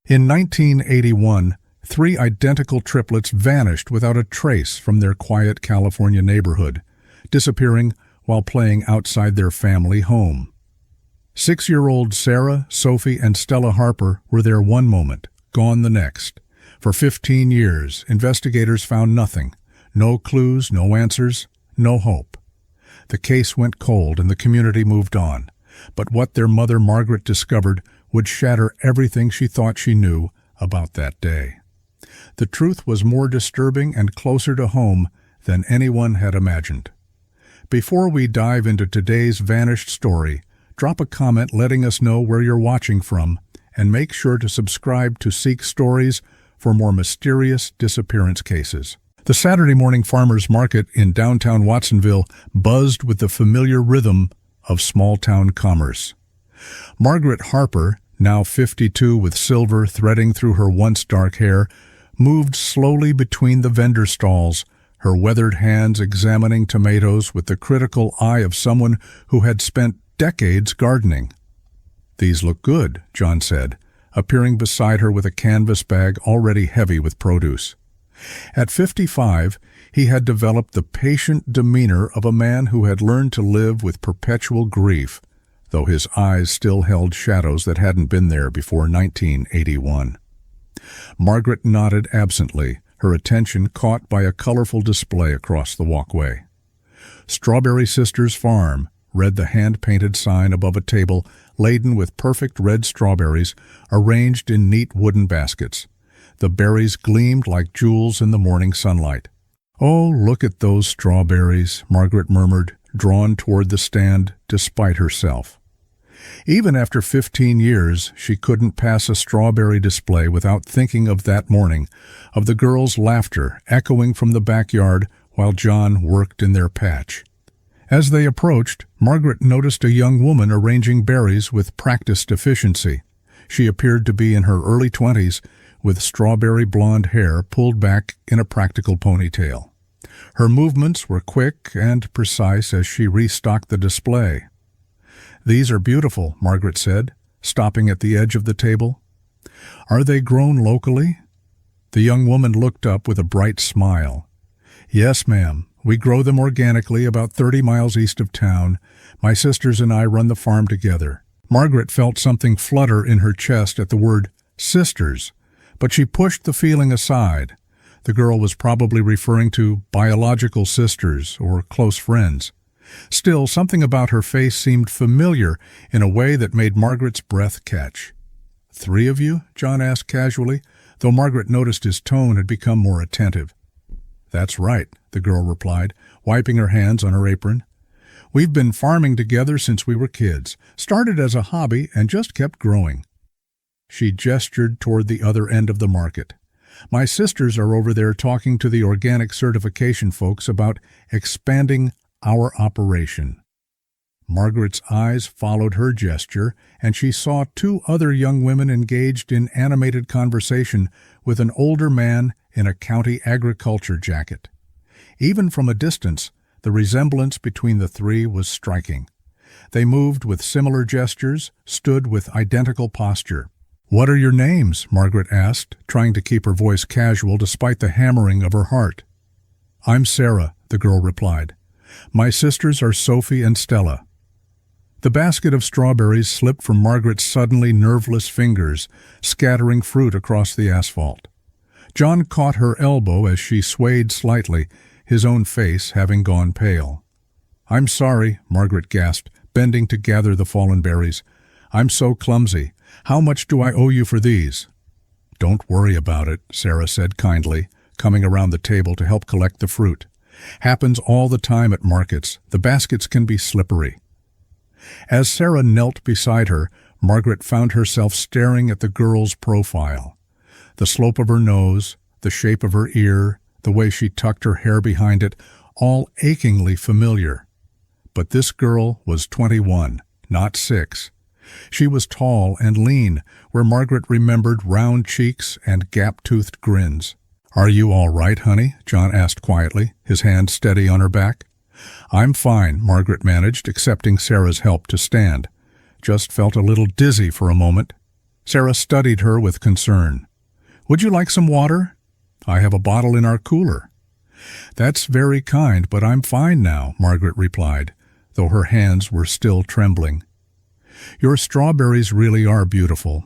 In 1981, three identical triplets vanished without a trace from their quiet California neighborhood, disappearing while playing outside their family home. 6-year-old Sarah, Sophie, and Stella Harper were there one moment, gone the next. For 15 years, investigators found nothing. No clues, no answers, no hope. The case went cold and the community moved on. But what their mother Margaret discovered would shatter everything she thought she knew about that day. The truth was more disturbing and closer to home than anyone had imagined. Before we dive into today's vanished story, drop a comment letting us know where you're watching from, and make sure to subscribe to Seek Stories for more mysterious disappearance cases. The Saturday morning farmers market in downtown Watsonville buzzed with the familiar rhythm of small-town commerce. Margaret Harper, now 52 with silver threading through her once dark hair, moved slowly between the vendor stalls, her weathered hands examining tomatoes with the critical eye of someone who had spent decades gardening. "These look good," John said, appearing beside her with a canvas bag already heavy with produce. At 55, he had developed the patient demeanor of a man who had learned to live with perpetual grief, though his eyes still held shadows that hadn't been there before 1981. Margaret nodded absently, her attention caught by a colorful display across the walkway. "Strawberry Sisters Farm," read the hand-painted sign above a table laden with perfect red strawberries arranged in neat wooden baskets. The berries gleamed like jewels in the morning sunlight. "Oh, look at those strawberries," Margaret murmured, drawn toward the stand despite herself. Even after 15 years, she couldn't pass a strawberry display without thinking of that morning, of the girls' laughter echoing from the backyard while John worked in their patch. As they approached, Margaret noticed a young woman arranging berries with practiced efficiency. She appeared to be in her early 20s, with strawberry blonde hair pulled back in a practical ponytail. Her movements were quick and precise as she restocked the display. "These are beautiful," Margaret said, stopping at the edge of the table. "Are they grown locally?" The young woman looked up with a bright smile. "Yes, ma'am. We grow them organically about 30 miles east of town. My sisters and I run the farm together." Margaret felt something flutter in her chest at the word sisters, but she pushed the feeling aside. The girl was probably referring to biological sisters or close friends. Still, something about her face seemed familiar in a way that made Margaret's breath catch. "3 of you?" John asked casually, though Margaret noticed his tone had become more attentive. "That's right," the girl replied, wiping her hands on her apron. "We've been farming together since we were kids, started as a hobby and just kept growing." She gestured toward the other end of the market. "My sisters are over there talking to the organic certification folks about expanding our operation." Margaret's eyes followed her gesture, and she saw 2 other young women engaged in animated conversation with an older man in a county agriculture jacket. Even from a distance, the resemblance between the 3 was striking. They moved with similar gestures, stood with identical posture. "What are your names?" Margaret asked, trying to keep her voice casual despite the hammering of her heart. "I'm Sarah," the girl replied. "My sisters are Sophie and Stella." The basket of strawberries slipped from Margaret's suddenly nerveless fingers, scattering fruit across the asphalt. John caught her elbow as she swayed slightly, his own face having gone pale. "I'm sorry," Margaret gasped, bending to gather the fallen berries. "I'm so clumsy. How much do I owe you for these?" "Don't worry about it," Sarah said kindly, coming around the table to help collect the fruit. "Happens all the time at markets. The baskets can be slippery." As Sarah knelt beside her, Margaret found herself staring at the girl's profile. The slope of her nose, the shape of her ear, the way she tucked her hair behind it, all achingly familiar. But this girl was 21, not 6. She was tall and lean, where Margaret remembered round cheeks and gap-toothed grins. "Are you all right, honey?" John asked quietly, his hand steady on her back. "I'm fine," Margaret managed, accepting Sarah's help to stand. "Just felt a little dizzy for a moment." Sarah studied her with concern. "Would you like some water?" "I have a bottle in our cooler." "That's very kind, but I'm fine now," Margaret replied, though her hands were still trembling. "Your strawberries really are beautiful.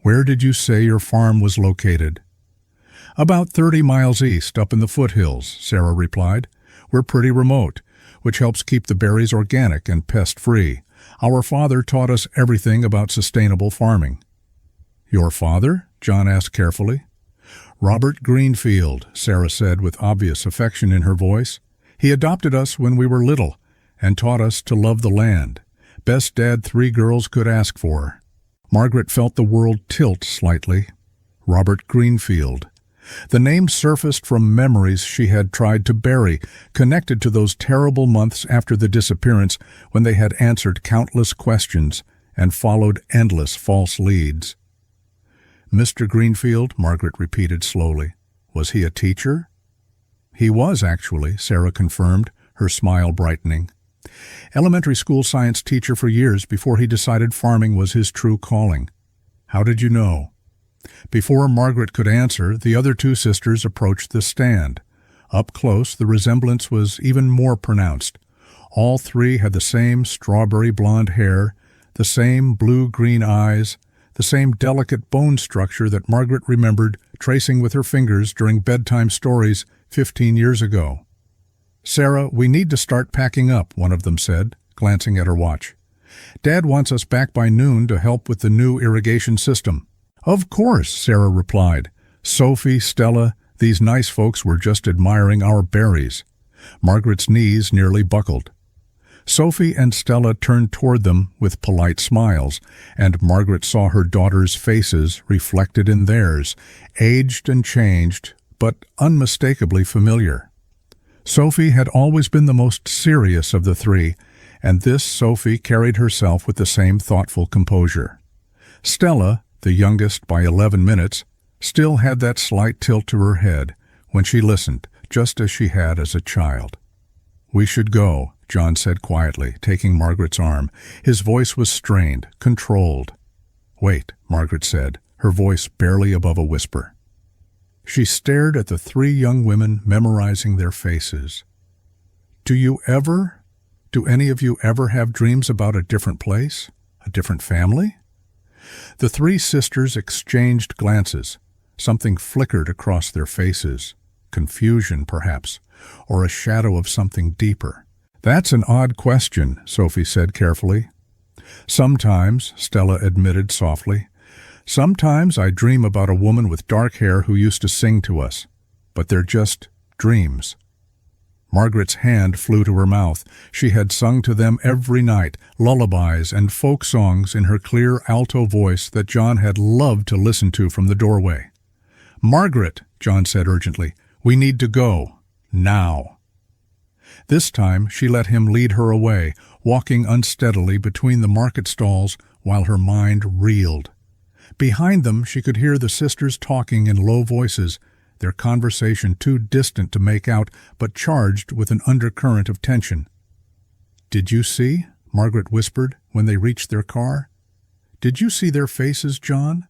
Where did you say your farm was located?" "About 30 miles east, up in the foothills," Sarah replied. "We're pretty remote, which helps keep the berries organic and pest-free. Our father taught us everything about sustainable farming." "Your father?" John asked carefully. "Robert Greenfield," Sarah said with obvious affection in her voice. "He adopted us when we were little and taught us to love the land. Best dad 3 girls could ask for." Margaret felt the world tilt slightly. Robert Greenfield. The name surfaced from memories she had tried to bury, connected to those terrible months after the disappearance when they had answered countless questions and followed endless false leads. "Mr. Greenfield," Margaret repeated slowly. "Was he a teacher?" "He was, actually," Sarah confirmed, her smile brightening. "Elementary school science teacher for years before he decided farming was his true calling." "How did you know?" Before Margaret could answer, the other 2 sisters approached the stand. Up close, the resemblance was even more pronounced. All 3 had the same strawberry blonde hair, the same blue-green eyes, the same delicate bone structure that Margaret remembered tracing with her fingers during bedtime stories 15 years ago. "Sarah, we need to start packing up," one of them said, glancing at her watch. "Dad wants us back by noon to help with the new irrigation system." "Of course," Sarah replied. Sophie, Stella, these nice folks were just admiring our berries. Margaret's knees nearly buckled. Sophie and Stella turned toward them with polite smiles, and Margaret saw her daughters' faces reflected in theirs, aged and changed, but unmistakably familiar. Sophie had always been the most serious of the 3, and this Sophie carried herself with the same thoughtful composure. Stella, the youngest by 11 minutes, still had that slight tilt to her head when she listened, just as she had as a child. "We should go," John said quietly, taking Margaret's arm. His voice was strained, controlled. "Wait," Margaret said, her voice barely above a whisper. She stared at the 3 young women, memorizing their faces. Do any of you ever have dreams about a different place? A different family?" The 3 sisters exchanged glances. Something flickered across their faces. Confusion, perhaps, or a shadow of something deeper. "That's an odd question," Sophie said carefully. "Sometimes," Stella admitted softly. "Sometimes I dream about a woman with dark hair who used to sing to us. But they're just dreams." Margaret's hand flew to her mouth. She had sung to them every night, lullabies and folk songs in her clear alto voice that John had loved to listen to from the doorway. "Margaret," John said urgently, "we need to go. Now." This time she let him lead her away, walking unsteadily between the market stalls while her mind reeled. Behind them she could hear the sisters talking in low voices, their conversation too distant to make out, but charged with an undercurrent of tension. "Did you see?" Margaret whispered when they reached their car. "Did you see their faces, John?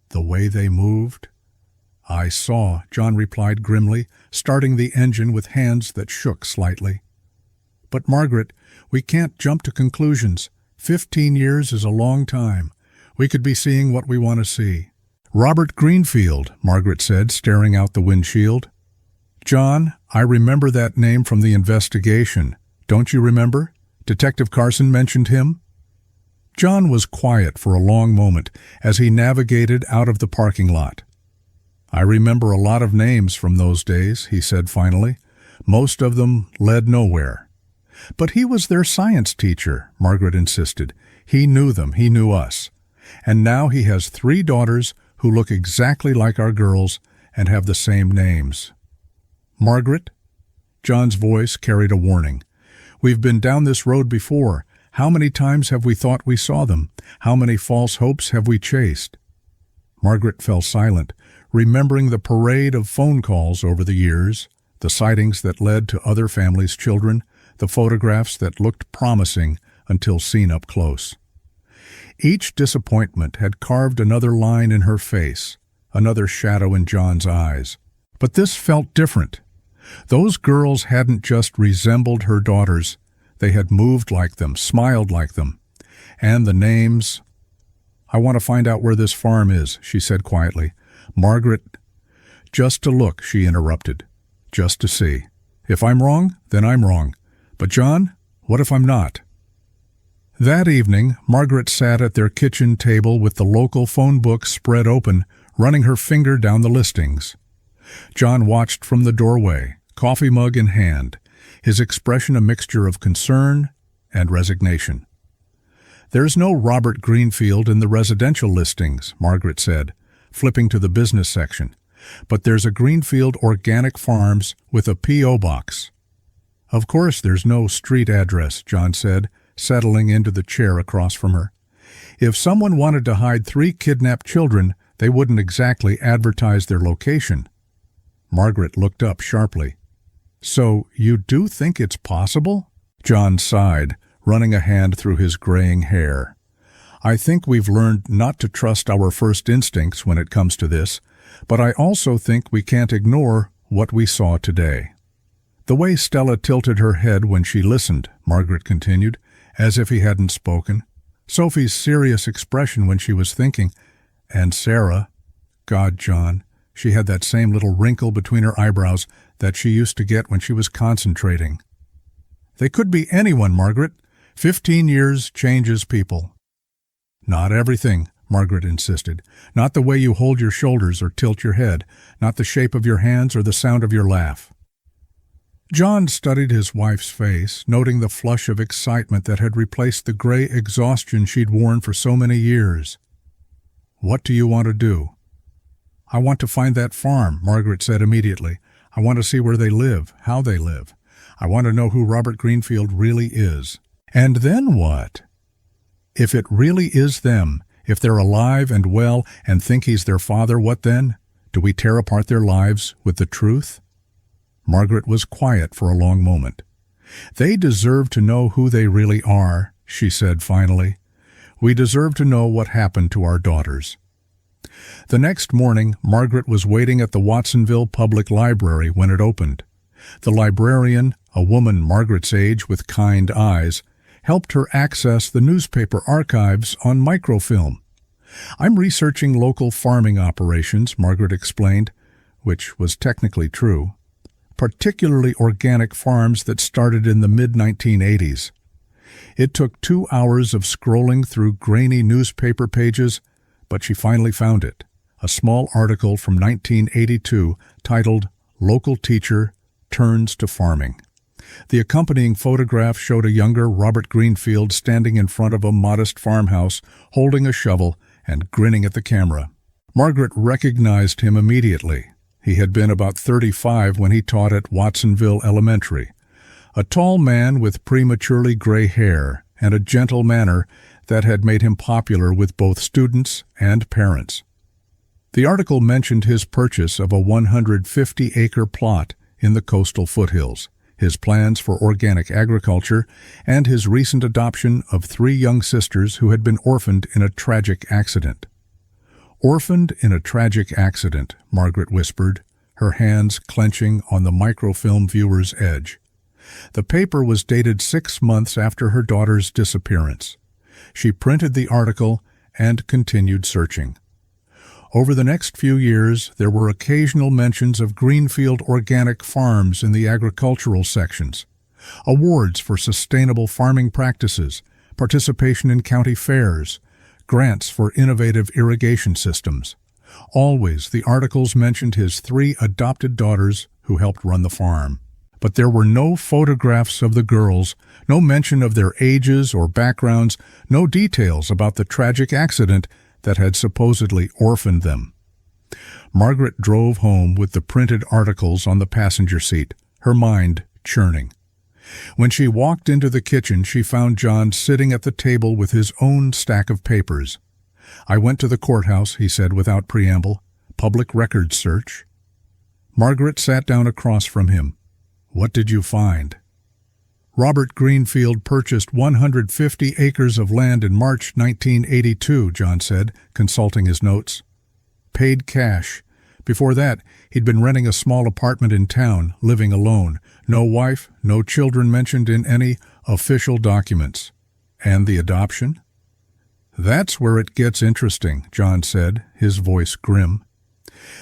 The way they moved?" "I saw," John replied grimly, starting the engine with hands that shook slightly. "But Margaret, we can't jump to conclusions. 15 years is a long time. We could be seeing what we want to see." "Robert Greenfield," Margaret said, staring out the windshield. "John, I remember that name from the investigation. Don't you remember? Detective Carson mentioned him." John was quiet for a long moment as he navigated out of the parking lot. "I remember a lot of names from those days," he said finally. "Most of them led nowhere." "But he was their science teacher," Margaret insisted. "He knew them, he knew us. And now he has 3 daughters who look exactly like our girls and have the same names." "Margaret?" John's voice carried a warning. "We've been down this road before. How many times have we thought we saw them? How many false hopes have we chased?" Margaret fell silent, remembering the parade of phone calls over the years, the sightings that led to other families' children, the photographs that looked promising until seen up close. Each disappointment had carved another line in her face, another shadow in John's eyes. But this felt different. Those girls hadn't just resembled her daughters. They had moved like them, smiled like them. And the names... "I want to find out where this farm is," she said quietly. "Margaret..." "Just to look," she interrupted. "Just to see. If I'm wrong, then I'm wrong. But John, what if I'm not?" That evening, Margaret sat at their kitchen table with the local phone book spread open, running her finger down the listings. John watched from the doorway, coffee mug in hand, his expression a mixture of concern and resignation. "There's no Robert Greenfield in the residential listings," Margaret said, flipping to the business section. "But there's a Greenfield Organic Farms with a P.O. box." "Of course there's no street address," John said, settling into the chair across from her. "If someone wanted to hide 3 kidnapped children, they wouldn't exactly advertise their location." Margaret looked up sharply. "So you do think it's possible?" John sighed, running a hand through his graying hair. "I think we've learned not to trust our first instincts when it comes to this, but I also think we can't ignore what we saw today." "The way Stella tilted her head when she listened," Margaret continued, as if he hadn't spoken. "Sophie's serious expression when she was thinking. And Sarah, God, John, she had that same little wrinkle between her eyebrows that she used to get when she was concentrating." "They could be anyone, Margaret. 15 years changes people." "Not everything," Margaret insisted. "Not the way you hold your shoulders or tilt your head, not the shape of your hands or the sound of your laugh." John studied his wife's face, noting the flush of excitement that had replaced the gray exhaustion she'd worn for so many years. "What do you want to do?" "I want to find that farm," Margaret said immediately. "I want to see where they live, how they live. I want to know who Robert Greenfield really is." "And then what?" "If it really is them, if they're alive and well and think he's their father, what then? Do we tear apart their lives with the truth?" Margaret was quiet for a long moment. "They deserve to know who they really are," she said finally. "We deserve to know what happened to our daughters." The next morning, Margaret was waiting at the Watsonville Public Library when it opened. The librarian, a woman Margaret's age with kind eyes, helped her access the newspaper archives on microfilm. "I'm researching local farming operations," Margaret explained, which was technically true. "Particularly organic farms that started in the mid-1980s. It took 2 hours of scrolling through grainy newspaper pages, but she finally found it, a small article from 1982 titled "Local Teacher Turns to Farming." The accompanying photograph showed a younger Robert Greenfield standing in front of a modest farmhouse, holding a shovel and grinning at the camera. Margaret recognized him immediately. He had been about 35 when he taught at Watsonville Elementary. A tall man with prematurely gray hair and a gentle manner that had made him popular with both students and parents. The article mentioned his purchase of a 150-acre plot in the coastal foothills, his plans for organic agriculture, and his recent adoption of 3 young sisters who had been orphaned in a tragic accident. "Orphaned in a tragic accident," Margaret whispered, her hands clenching on the microfilm viewer's edge. The paper was dated 6 months after her daughter's disappearance. She printed the article and continued searching. Over the next few years, there were occasional mentions of Greenfield Organic Farms in the agricultural sections, awards for sustainable farming practices, participation in county fairs, grants for innovative irrigation systems. Always, the articles mentioned his 3 adopted daughters who helped run the farm. But there were no photographs of the girls, no mention of their ages or backgrounds, no details about the tragic accident that had supposedly orphaned them. Margaret drove home with the printed articles on the passenger seat, her mind churning. When she walked into the kitchen, she found John sitting at the table with his own stack of papers. "I went to the courthouse," he said without preamble. "Public records search." Margaret sat down across from him. "What did you find?" Robert Greenfield purchased 150 acres of land in March 1982, John said, consulting his notes. Paid cash. Before that, he'd been renting a small apartment in town, living alone. No wife, no children mentioned in any official documents. And the adoption? That's where it gets interesting, John said, his voice grim.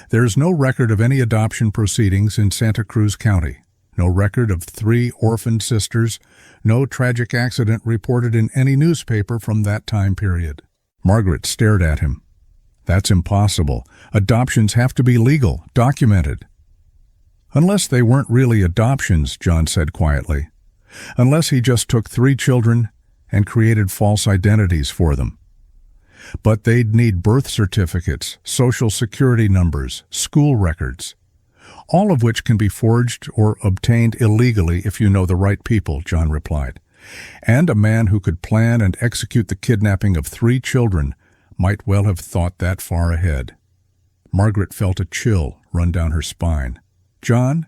There's no record of any adoption proceedings in Santa Cruz County. No record of 3 orphaned sisters. No tragic accident reported in any newspaper from that time period. Margaret stared at him. That's impossible. Adoptions have to be legal, documented. Unless they weren't really adoptions, John said quietly. Unless he just took 3 children and created false identities for them. But they'd need birth certificates, social security numbers, school records, all of which can be forged or obtained illegally if you know the right people, John replied. And a man who could plan and execute the kidnapping of 3 children might well have thought that far ahead. Margaret felt a chill run down her spine. John,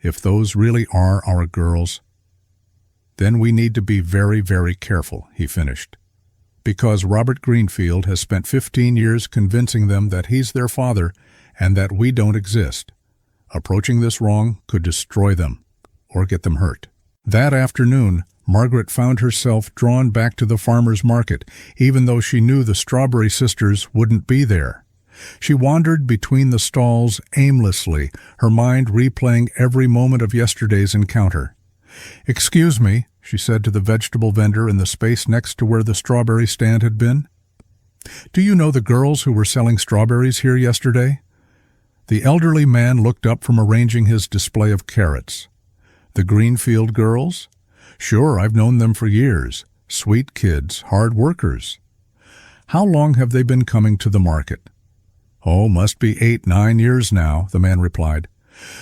if those really are our girls, then we need to be very, very careful, he finished. Because Robert Greenfield has spent 15 years convincing them that he's their father and that we don't exist. Approaching this wrong could destroy them or get them hurt. That afternoon, Margaret found herself drawn back to the farmer's market, even though she knew the Strawberry Sisters wouldn't be there. She wandered between the stalls aimlessly, her mind replaying every moment of yesterday's encounter. "Excuse me," she said to the vegetable vendor in the space next to where the strawberry stand had been. "Do you know the girls who were selling strawberries here yesterday?" The elderly man looked up from arranging his display of carrots. "The Greenfield girls? Sure, I've known them for years. Sweet kids, hard workers." "How long have they been coming to the market?" "Oh, must be 8-9 years now," the man replied.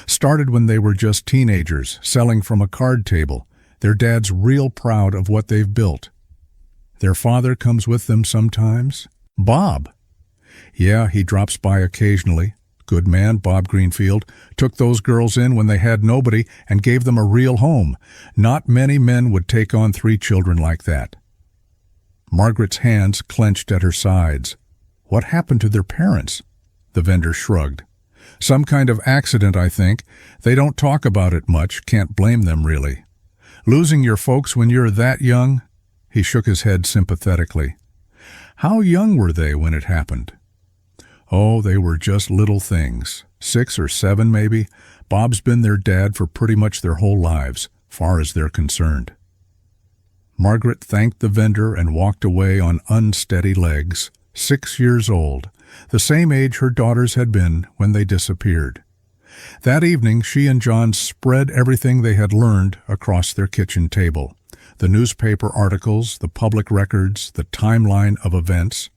"Started when they were just teenagers, selling from a card table. Their dad's real proud of what they've built." "Their father comes with them sometimes?" "Bob?" "Yeah, he drops by occasionally. Good man, Bob Greenfield. Took those girls in when they had nobody and gave them a real home. Not many men would take on 3 children like that." Margaret's hands clenched at her sides. "What happened to their parents?" The vendor shrugged. "Some kind of accident, I think. They don't talk about it much. Can't blame them, really. Losing your folks when you're that young?" He shook his head sympathetically. "How young were they when it happened?" "Oh, they were just little things. 6 or 7, maybe. Bob's been their dad for pretty much their whole lives, far as they're concerned." Margaret thanked the vendor and walked away on unsteady legs. 6 years old, the same age her daughters had been when they disappeared. That evening, she and John spread everything they had learned across their kitchen table. The newspaper articles, the public records, the timeline of events.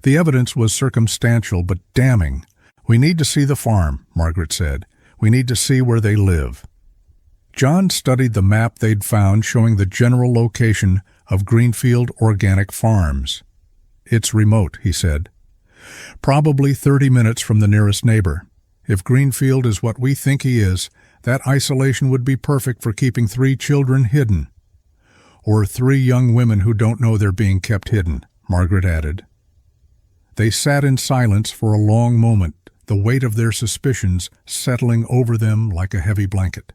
The evidence was circumstantial but damning. "We need to see the farm," Margaret said. "We need to see where they live." John studied the map they'd found showing the general location of Greenfield Organic Farms. "It's remote," he said. "Probably 30 minutes from the nearest neighbor. If Greenfield is what we think he is, that isolation would be perfect for keeping 3 children hidden." "Or 3 young women who don't know they're being kept hidden," Margaret added. They sat in silence for a long moment, the weight of their suspicions settling over them like a heavy blanket.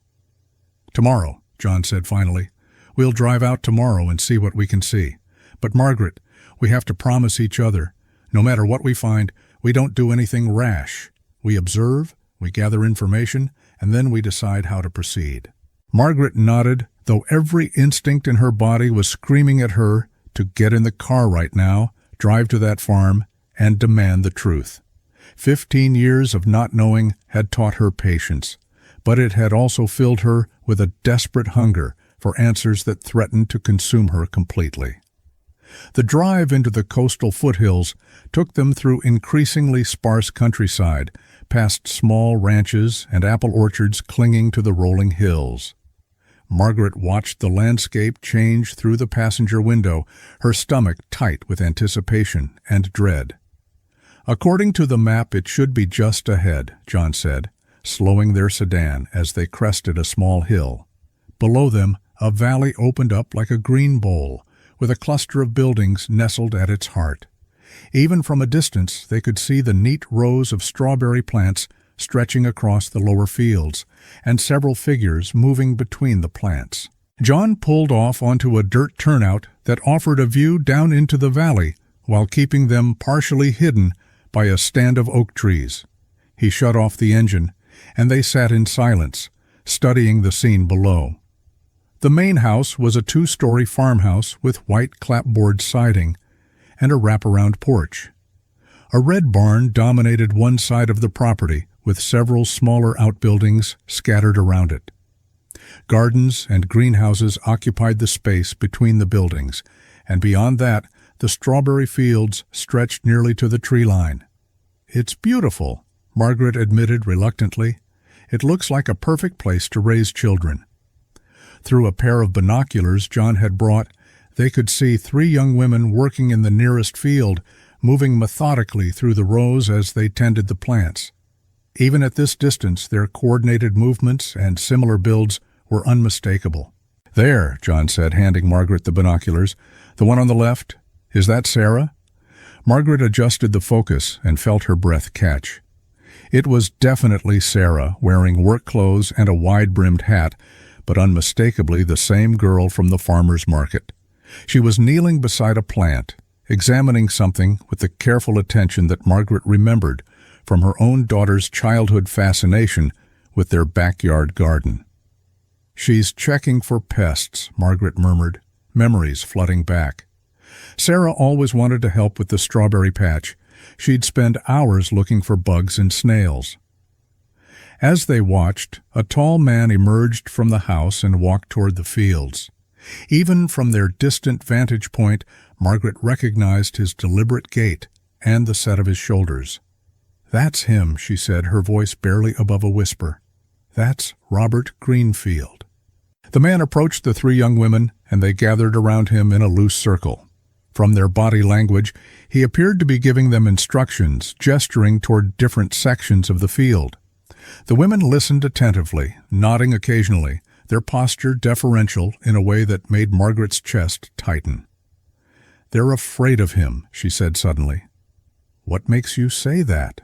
"Tomorrow," John said finally. "We'll drive out tomorrow and see what we can see. But Margaret, we have to promise each other, no matter what we find, we don't do anything rash. We observe, we gather information, and then we decide how to proceed." Margaret nodded, though every instinct in her body was screaming at her to get in the car right now, drive to that farm, and demand the truth. 15 years of not knowing had taught her patience, but it had also filled her with a desperate hunger for answers that threatened to consume her completely. The drive into the coastal foothills took them through increasingly sparse countryside, past small ranches and apple orchards clinging to the rolling hills. Margaret watched the landscape change through the passenger window, her stomach tight with anticipation and dread. "According to the map, it should be just ahead," John said, slowing their sedan as they crested a small hill. Below them, A valley opened up like a green bowl, with a cluster of buildings nestled at its heart. Even from a distance, they could see the neat rows of strawberry plants stretching across the lower fields, and several figures moving between the plants. John pulled off onto a dirt turnout that offered a view down into the valley, while keeping them partially hidden by a stand of oak trees. He shut off the engine, and they sat in silence, studying the scene below. The main house was a 2-story farmhouse with white clapboard siding and a wraparound porch. A red barn dominated one side of the property, with several smaller outbuildings scattered around it. Gardens and greenhouses occupied the space between the buildings, and beyond that, the strawberry fields stretched nearly to the tree line. "It's beautiful," Margaret admitted reluctantly. "It looks like a perfect place to raise children." Through a pair of binoculars John had brought, they could see 3 young women working in the nearest field, moving methodically through the rows as they tended the plants. Even at this distance, their coordinated movements and similar builds were unmistakable. "There," John said, handing Margaret the binoculars. "The one on the left? Is that Sarah?" Margaret adjusted the focus and felt her breath catch. It was definitely Sarah, wearing work clothes and a wide-brimmed hat, but unmistakably the same girl from the farmer's market. She was kneeling beside a plant, examining something with the careful attention that Margaret remembered from her own daughter's childhood fascination with their backyard garden. "She's checking for pests," Margaret murmured, memories flooding back. Sarah always wanted to help with the strawberry patch. She'd spend hours looking for bugs and snails. As they watched, a tall man emerged from the house and walked toward the fields. Even from their distant vantage point, Margaret recognized his deliberate gait and the set of his shoulders. "That's him," she said, her voice barely above a whisper. "That's Robert Greenfield." The man approached the 3 young women, and they gathered around him in a loose circle. From their body language, he appeared to be giving them instructions, gesturing toward different sections of the field. The women listened attentively, nodding occasionally, their posture deferential in a way that made Margaret's chest tighten. "They're afraid of him," she said suddenly. "What makes you say that?"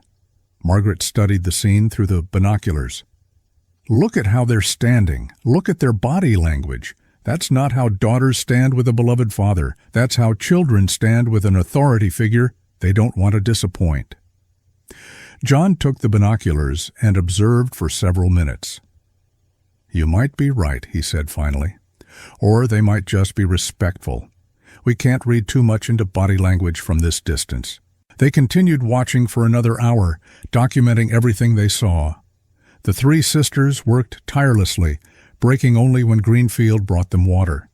Margaret studied the scene through the binoculars. "Look at how they're standing. Look at their body language. That's not how daughters stand with a beloved father. That's how children stand with an authority figure they don't want to disappoint." John took the binoculars and observed for several minutes. "You might be right," he said finally. "Or they might just be respectful. We can't read too much into body language from this distance." They continued watching for another hour, documenting everything they saw. The 3 sisters worked tirelessly, breaking only when Greenfield brought them water.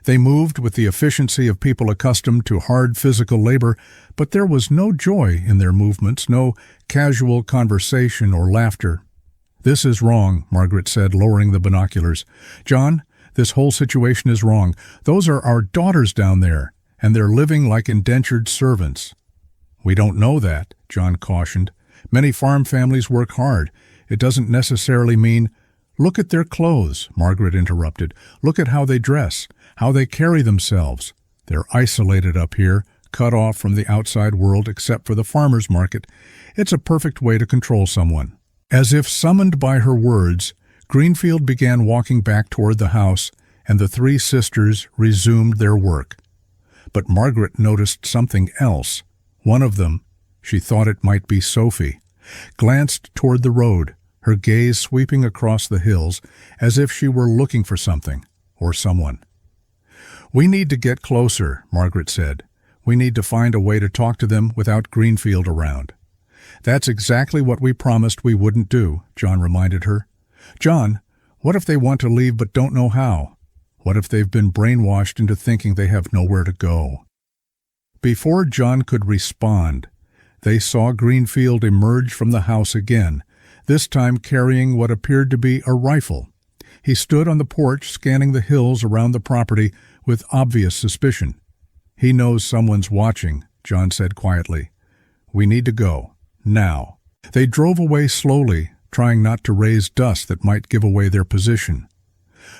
They moved with the efficiency of people accustomed to hard physical labor, but there was no joy in their movements, no casual conversation or laughter. "This is wrong," Margaret said, lowering the binoculars. "John, this whole situation is wrong. Those are our daughters down there, and they're living like indentured servants." "We don't know that," John cautioned. "Many farm families work hard. It doesn't necessarily mean—" "Look at their clothes," Margaret interrupted. "Look at how they dress, how they carry themselves. They're isolated up here, cut off from the outside world except for the farmer's market. It's a perfect way to control someone." As if summoned by her words, Greenfield began walking back toward the house, and the 3 sisters resumed their work. But Margaret noticed something else. One of them, she thought it might be Sophie, glanced toward the road, her gaze sweeping across the hills as if she were looking for something or someone. "We need to get closer," Margaret said. "We need to find a way to talk to them without Greenfield around." "That's exactly what we promised we wouldn't do," John reminded her. "John, what if they want to leave but don't know how? What if they've been brainwashed into thinking they have nowhere to go?" Before John could respond, they saw Greenfield emerge from the house again, this time carrying what appeared to be a rifle. He stood on the porch scanning the hills around the property with obvious suspicion. "He knows someone's watching," John said quietly. "We need to go. Now." They drove away slowly, trying not to raise dust that might give away their position.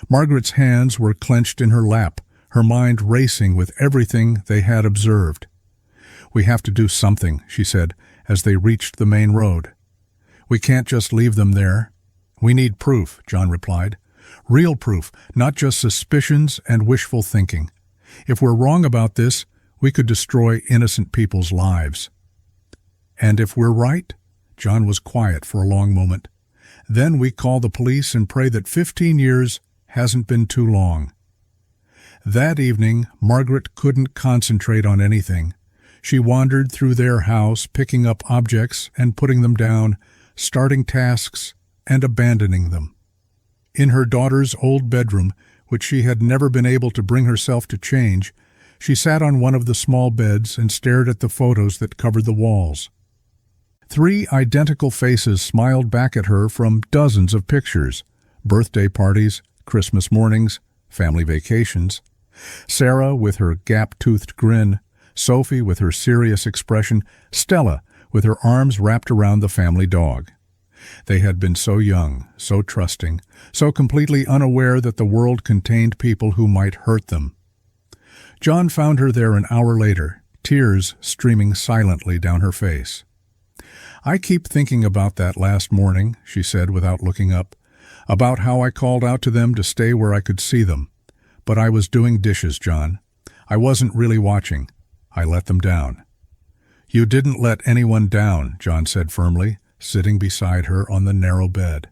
Margaret's hands were clenched in her lap, her mind racing with everything they had observed. "We have to do something," she said, as they reached the main road. "We can't just leave them there." "We need proof," John replied. "Real proof, not just suspicions and wishful thinking. If we're wrong about this, we could destroy innocent people's lives." "And if we're right?" John was quiet for a long moment. "Then we call the police and pray that 15 years hasn't been too long." That evening, Margaret couldn't concentrate on anything. She wandered through their house, picking up objects and putting them down, starting tasks and abandoning them. In her daughter's old bedroom, which she had never been able to bring herself to change, she sat on one of the small beds and stared at the photos that covered the walls. 3 identical faces smiled back at her from dozens of pictures: birthday parties, Christmas mornings, family vacations. Sarah with her gap-toothed grin, Sophie with her serious expression, Stella with her arms wrapped around the family dog. They had been so young, so trusting, so completely unaware that the world contained people who might hurt them. John found her there an hour later, tears streaming silently down her face. "I keep thinking about that last morning," she said without looking up, "about how I called out to them to stay where I could see them. But I was doing dishes, John. I wasn't really watching. I let them down." "You didn't let anyone down," John said firmly, sitting beside her on the narrow bed.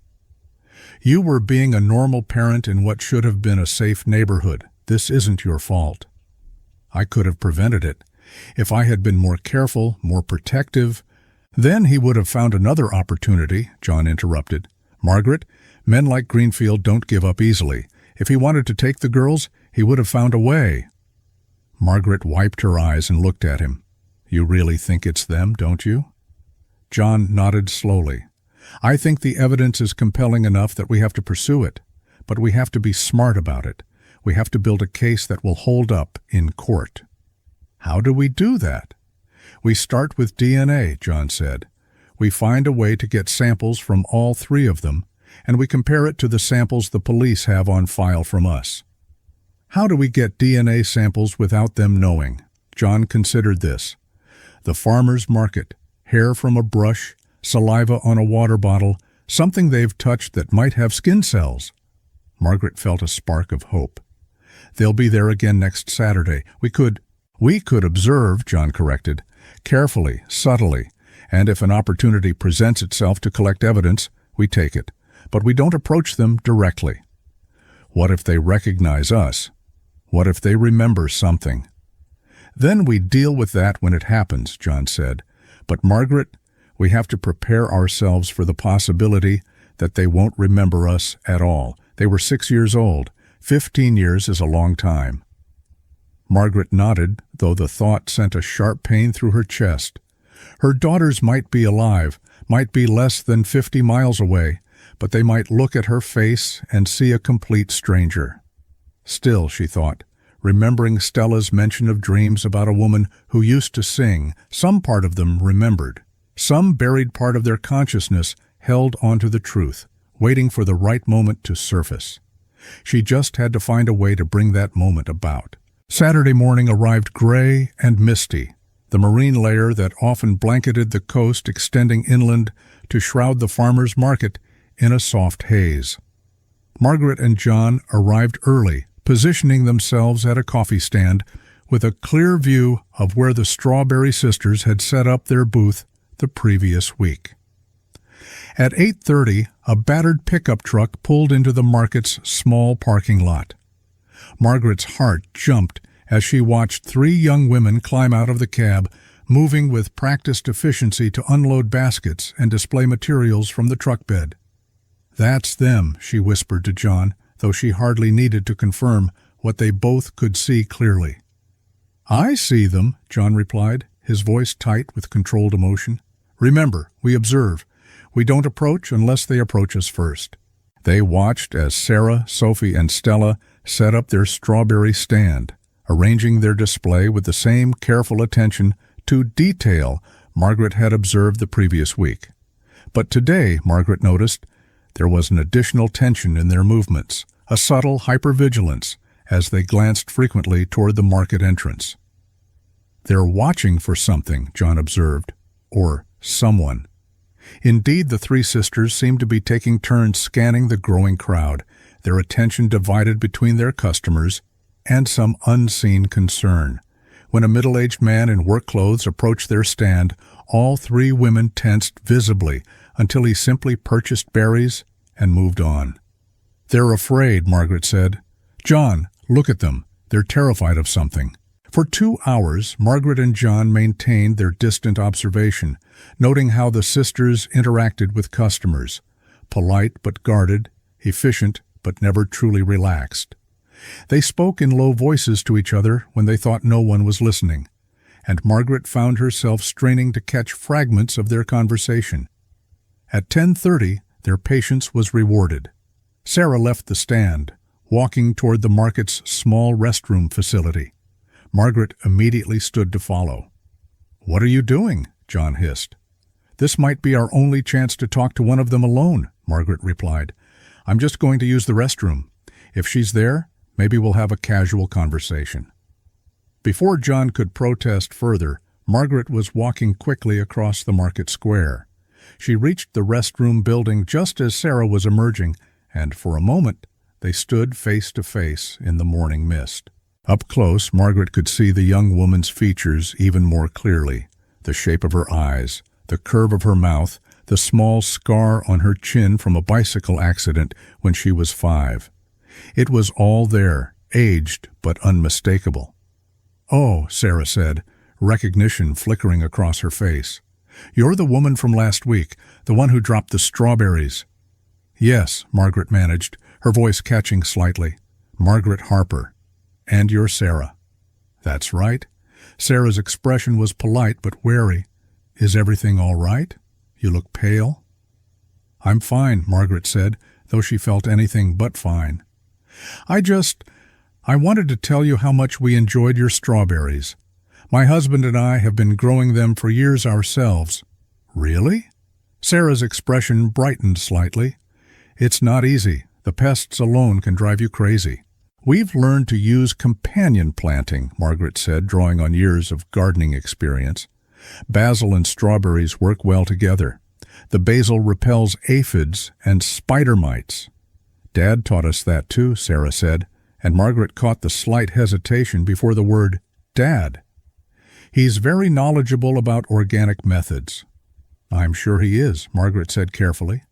"You were being a normal parent in what should have been a safe neighborhood. This isn't your fault." "I could have prevented it. If I had been more careful, more protective—" "Then he would have found another opportunity," John interrupted. "Margaret, men like Greenfield don't give up easily. If he wanted to take the girls, he would have found a way." Margaret wiped her eyes and looked at him. "You really think it's them, don't you?" John nodded slowly. "I think the evidence is compelling enough that we have to pursue it, but we have to be smart about it. We have to build a case that will hold up in court." "How do we do that?" "We start with DNA," John said. "We find a way to get samples from all 3 of them, and we compare it to the samples the police have on file from us." "How do we get DNA samples without them knowing?" John considered this. The farmer's market, hair from a brush, saliva on a water bottle, something they've touched that might have skin cells. Margaret felt a spark of hope. "They'll be there again next Saturday. We could observe," John corrected, "carefully, subtly, and if an opportunity presents itself to collect evidence, we take it. But we don't approach them directly." "What if they recognize us? What if they remember something?" "Then we deal with that when it happens," John said. "But Margaret, we have to prepare ourselves for the possibility that they won't remember us at all. They were 6 years old. 15 years is a long time." Margaret nodded, though the thought sent a sharp pain through her chest. Her daughters might be alive, might be less than 50 miles away, but they might look at her face and see a complete stranger. Still, she thought, remembering Stella's mention of dreams about a woman who used to sing, some part of them remembered. Some buried part of their consciousness held onto the truth, waiting for the right moment to surface. She just had to find a way to bring that moment about. Saturday morning arrived gray and misty, the marine layer that often blanketed the coast extending inland to shroud the farmer's market in a soft haze. Margaret and John arrived early, positioning themselves at a coffee stand with a clear view of where the Strawberry Sisters had set up their booth the previous week. At 8:30, a battered pickup truck pulled into the market's small parking lot. Margaret's heart jumped as she watched 3 young women climb out of the cab, moving with practiced efficiency to unload baskets and display materials from the truck bed. "That's them," she whispered to John, though she hardly needed to confirm what they both could see clearly. "I see them," John replied, his voice tight with controlled emotion. "Remember, we observe. We don't approach unless they approach us first." They watched as Sarah, Sophie, and Stella set up their strawberry stand, arranging their display with the same careful attention to detail Margaret had observed the previous week. But today, Margaret noticed, there was an additional tension in their movements, a subtle hypervigilance as they glanced frequently toward the market entrance. "They're watching for something," John observed, or someone. Indeed, the three sisters seemed to be taking turns scanning the growing crowd, their attention divided between their customers and some unseen concern. When a middle-aged man in work clothes approached their stand, all three women tensed visibly until he simply purchased berries and moved on. "They're afraid," Margaret said. "John, look at them. They're terrified of something." For 2 hours, Margaret and John maintained their distant observation, noting how the sisters interacted with customers, polite but guarded, efficient but never truly relaxed. They spoke in low voices to each other when they thought no one was listening, and Margaret found herself straining to catch fragments of their conversation. At 10:30, their patience was rewarded. Sarah left the stand, walking toward the market's small restroom facility. Margaret immediately stood to follow. "What are you doing?" John hissed. "This might be our only chance to talk to one of them alone," Margaret replied. "I'm just going to use the restroom. If she's there, maybe we'll have a casual conversation." Before John could protest further, Margaret was walking quickly across the market square. She reached the restroom building just as Sarah was emerging, and for a moment they stood face to face in the morning mist. Up close, Margaret could see the young woman's features even more clearly, the shape of her eyes, the curve of her mouth, the small scar on her chin from a bicycle accident when she was 5. It was all there, aged but unmistakable. "Oh," Sarah said, recognition flickering across her face. "You're the woman from last week, the one who dropped the strawberries." "Yes," Margaret managed, her voice catching slightly. "Margaret Harper. And you're Sarah." "That's right." Sarah's expression was polite but wary. "Is everything all right? You look pale." "I'm fine," Margaret said, though she felt anything but fine. I wanted to tell you how much we enjoyed your strawberries. My husband and I have been growing them for years ourselves." "Really?" Sarah's expression brightened slightly. "It's not easy. The pests alone can drive you crazy." "We've learned to use companion planting," Margaret said, drawing on years of gardening experience. "Basil and strawberries work well together. The basil repels aphids and spider mites." "Dad taught us that too," Sarah said, and Margaret caught the slight hesitation before the word "Dad." "He's very knowledgeable about organic methods." "I'm sure he is," Margaret said carefully.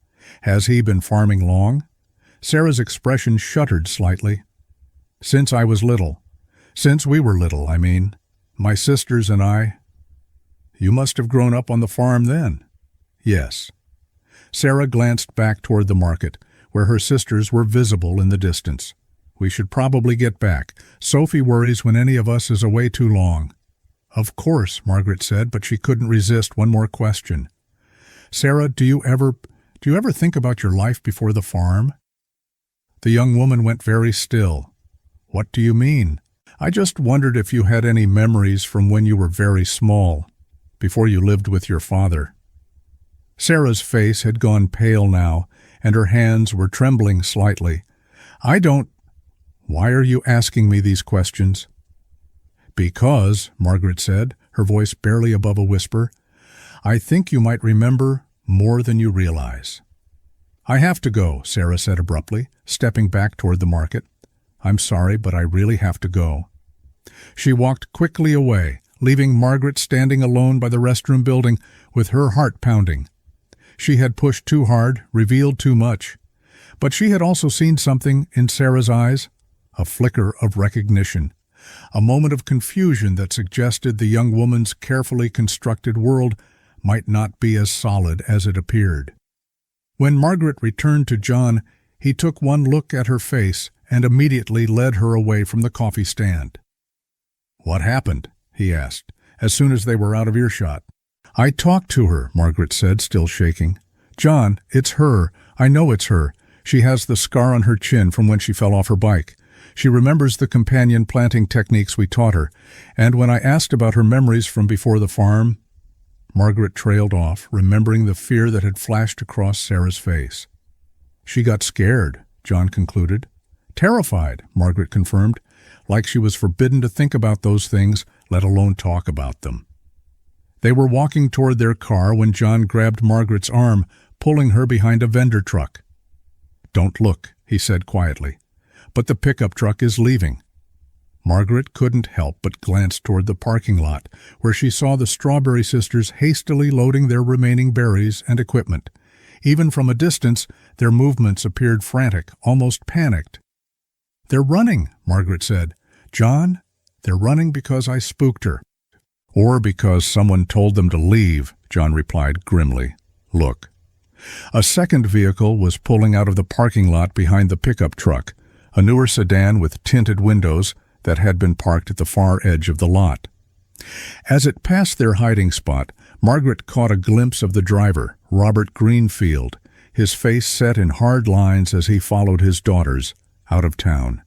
"Has he been farming long?" Sarah's expression shuddered slightly. "Since I was little. Since we were little, I mean. My sisters and I." "You must have grown up on the farm then." "Yes." Sarah glanced back toward the market, where her sisters were visible in the distance. "We should probably get back. Sophie worries when any of us is away too long." "Of course," Margaret said, but she couldn't resist one more question. "Sarah, do you ever think about your life before the farm?" The young woman went very still. "What do you mean?" "I just wondered if you had any memories from when you were very small, before you lived with your father." Sarah's face had gone pale now, and her hands were trembling slightly. "I don't—" "Why are you asking me these questions?" "Because," Margaret said, her voice barely above a whisper, "I think you might remember more than you realize." "I have to go," Sarah said abruptly, stepping back toward the market. "I'm sorry, but I really have to go." She walked quickly away, leaving Margaret standing alone by the restroom building with her heart pounding. She had pushed too hard, revealed too much. But she had also seen something in Sarah's eyes, a flicker of recognition, a moment of confusion that suggested the young woman's carefully constructed world might not be as solid as it appeared. When Margaret returned to John, he took one look at her face and immediately led her away from the coffee stand. "What happened?" he asked, as soon as they were out of earshot. "I talked to her," Margaret said, still shaking. "John, it's her. I know it's her. She has the scar on her chin from when she fell off her bike. She remembers the companion planting techniques we taught her, and when I asked about her memories from before the farm—" Margaret trailed off, remembering the fear that had flashed across Sarah's face. "She got scared," John concluded. Terrified, Margaret confirmed, like she was forbidden to think about those things, let alone talk about them. They were walking toward their car when John grabbed Margaret's arm, pulling her behind a vendor truck. "Don't look," he said quietly, "but the pickup truck is leaving." Margaret couldn't help but glance toward the parking lot, where she saw the Strawberry Sisters hastily loading their remaining berries and equipment. Even from a distance, their movements appeared frantic, almost panicked. "They're running," Margaret said. "John, they're running because I spooked her." "Or because someone told them to leave," John replied grimly. "Look." A second vehicle was pulling out of the parking lot behind the pickup truck, a newer sedan with tinted windows that had been parked at the far edge of the lot. As it passed their hiding spot, Margaret caught a glimpse of the driver, Robert Greenfield, his face set in hard lines as he followed his daughters out of town.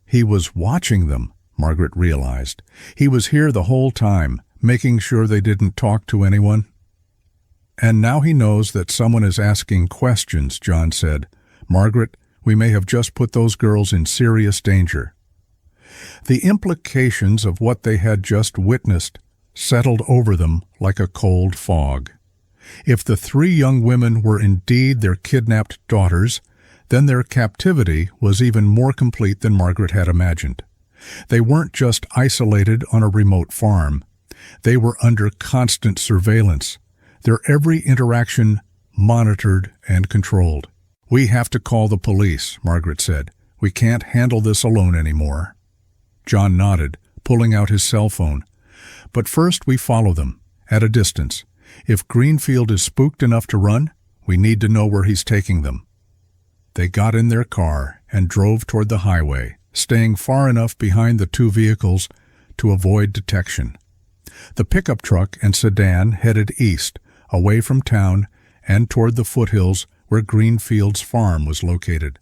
He was watching them, Margaret realized. He was here the whole time, making sure they didn't talk to anyone. "And now he knows that someone is asking questions," John said. "Margaret, we may have just put those girls in serious danger." The implications of what they had just witnessed settled over them like a cold fog. If the three young women were indeed their kidnapped daughters, then their captivity was even more complete than Margaret had imagined. They weren't just isolated on a remote farm. They were under constant surveillance, their every interaction monitored and controlled. "We have to call the police," Margaret said. "We can't handle this alone anymore." John nodded, pulling out his cell phone. "But first we follow them, at a distance. If Greenfield is spooked enough to run, we need to know where he's taking them." They got in their car and drove toward the highway, staying far enough behind the two vehicles to avoid detection. The pickup truck and sedan headed east, away from town and toward the foothills where Greenfield's farm was located.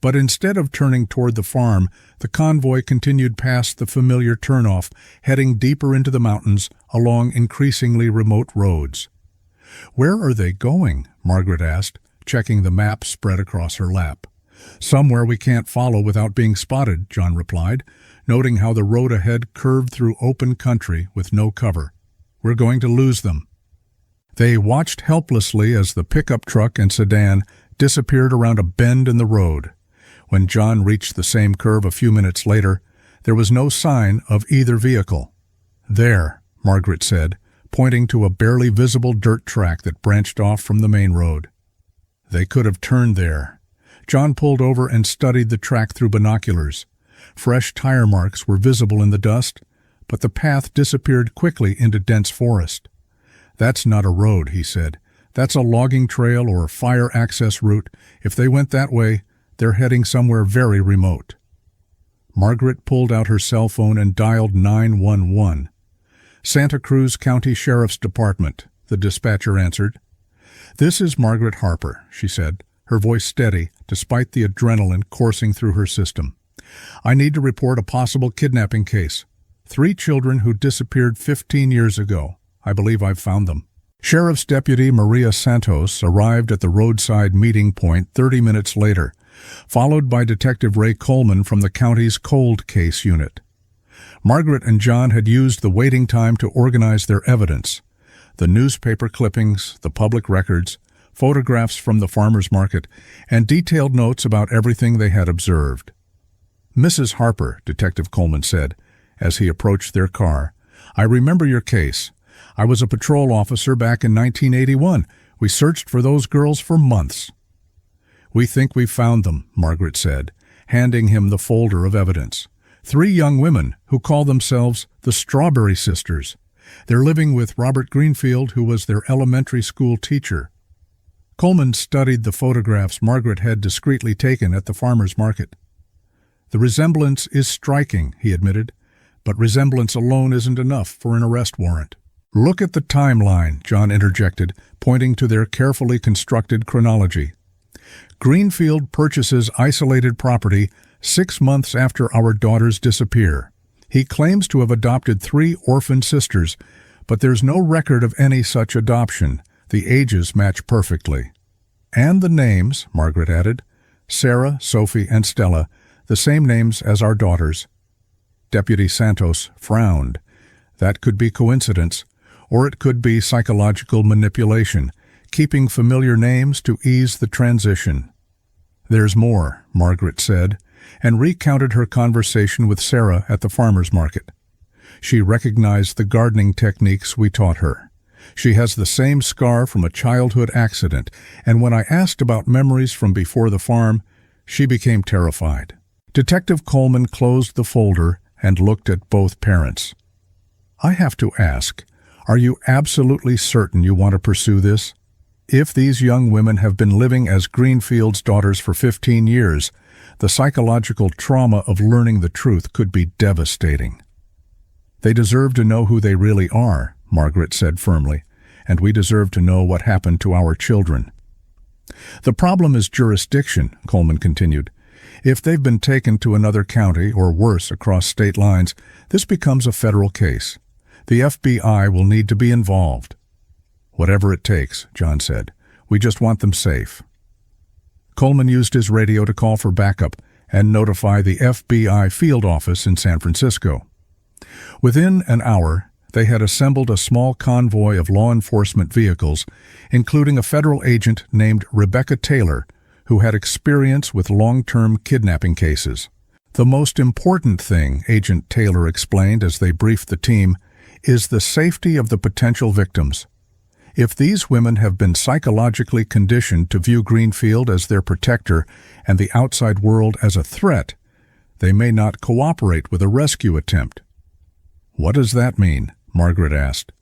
But instead of turning toward the farm, the convoy continued past the familiar turnoff, heading deeper into the mountains along increasingly remote roads. "Where are they going?" Margaret asked, checking the map spread across her lap. "Somewhere we can't follow without being spotted," John replied, noting how the road ahead curved through open country with no cover. "We're going to lose them." They watched helplessly as the pickup truck and sedan disappeared around a bend in the road. When John reached the same curve a few minutes later, there was no sign of either vehicle. "There," Margaret said, pointing to a barely visible dirt track that branched off from the main road. They could have turned there. John pulled over and studied the track through binoculars. Fresh tire marks were visible in the dust, but the path disappeared quickly into dense forest. "That's not a road," he said. "That's a logging trail or fire access route. If they went that way, they're heading somewhere very remote." Margaret pulled out her cell phone and dialed 911. "Santa Cruz County Sheriff's Department," the dispatcher answered. "This is Margaret Harper," she said, her voice steady despite the adrenaline coursing through her system. "I need to report a possible kidnapping case. 3 children who disappeared 15 years ago. I believe I've found them." Sheriff's Deputy Maria Santos arrived at the roadside meeting point 30 minutes later, followed by Detective Ray Coleman from the county's cold case unit. Margaret and John had used the waiting time to organize their evidence: the newspaper clippings, the public records, photographs from the farmer's market, and detailed notes about everything they had observed. "Mrs. Harper," Detective Coleman said, as he approached their car, "I remember your case. I was a patrol officer back in 1981. We searched for those girls for months." "We think we've found them," Margaret said, handing him the folder of evidence. 3 young women who call themselves the Strawberry Sisters. They're living with Robert Greenfield, who was their elementary school teacher. Coleman studied the photographs Margaret had discreetly taken at the farmer's market. "The resemblance is striking," he admitted, "but resemblance alone isn't enough for an arrest warrant." "Look at the timeline," John interjected, pointing to their carefully constructed chronology. "Greenfield purchases isolated property 6 months after our daughters disappear. He claims to have adopted 3 orphan sisters, but there's no record of any such adoption. The ages match perfectly." "And the names," Margaret added. "Sarah, Sophie, and Stella. The same names as our daughters. Deputy Santos frowned. That could be coincidence, or it could be psychological manipulation, keeping familiar names to ease the transition. There's more, Margaret said, and recounted her conversation with Sarah at the farmer's market. She recognized the gardening techniques we taught her. She has the same scar from a childhood accident, and when I asked about memories from before the farm, she became terrified. Detective Coleman closed the folder and looked at both parents. I have to ask, are you absolutely certain you want to pursue this? If these young women have been living as Greenfield's daughters for 15 years, the psychological trauma of learning the truth could be devastating. They deserve to know who they really are, Margaret said firmly, and we deserve to know what happened to our children. The problem is jurisdiction, Coleman continued. If they've been taken to another county or worse across state lines, this becomes a federal case. The FBI will need to be involved. Whatever it takes, John said. We just want them safe. Coleman used his radio to call for backup and notify the FBI field office in San Francisco. Within an hour, they had assembled a small convoy of law enforcement vehicles, including a federal agent named Rebecca Taylor, who had experience with long-term kidnapping cases. The most important thing, Agent Taylor explained as they briefed the team, is the safety of the potential victims. If these women have been psychologically conditioned to view Greenfield as their protector and the outside world as a threat, they may not cooperate with a rescue attempt. What does that mean? Margaret asked.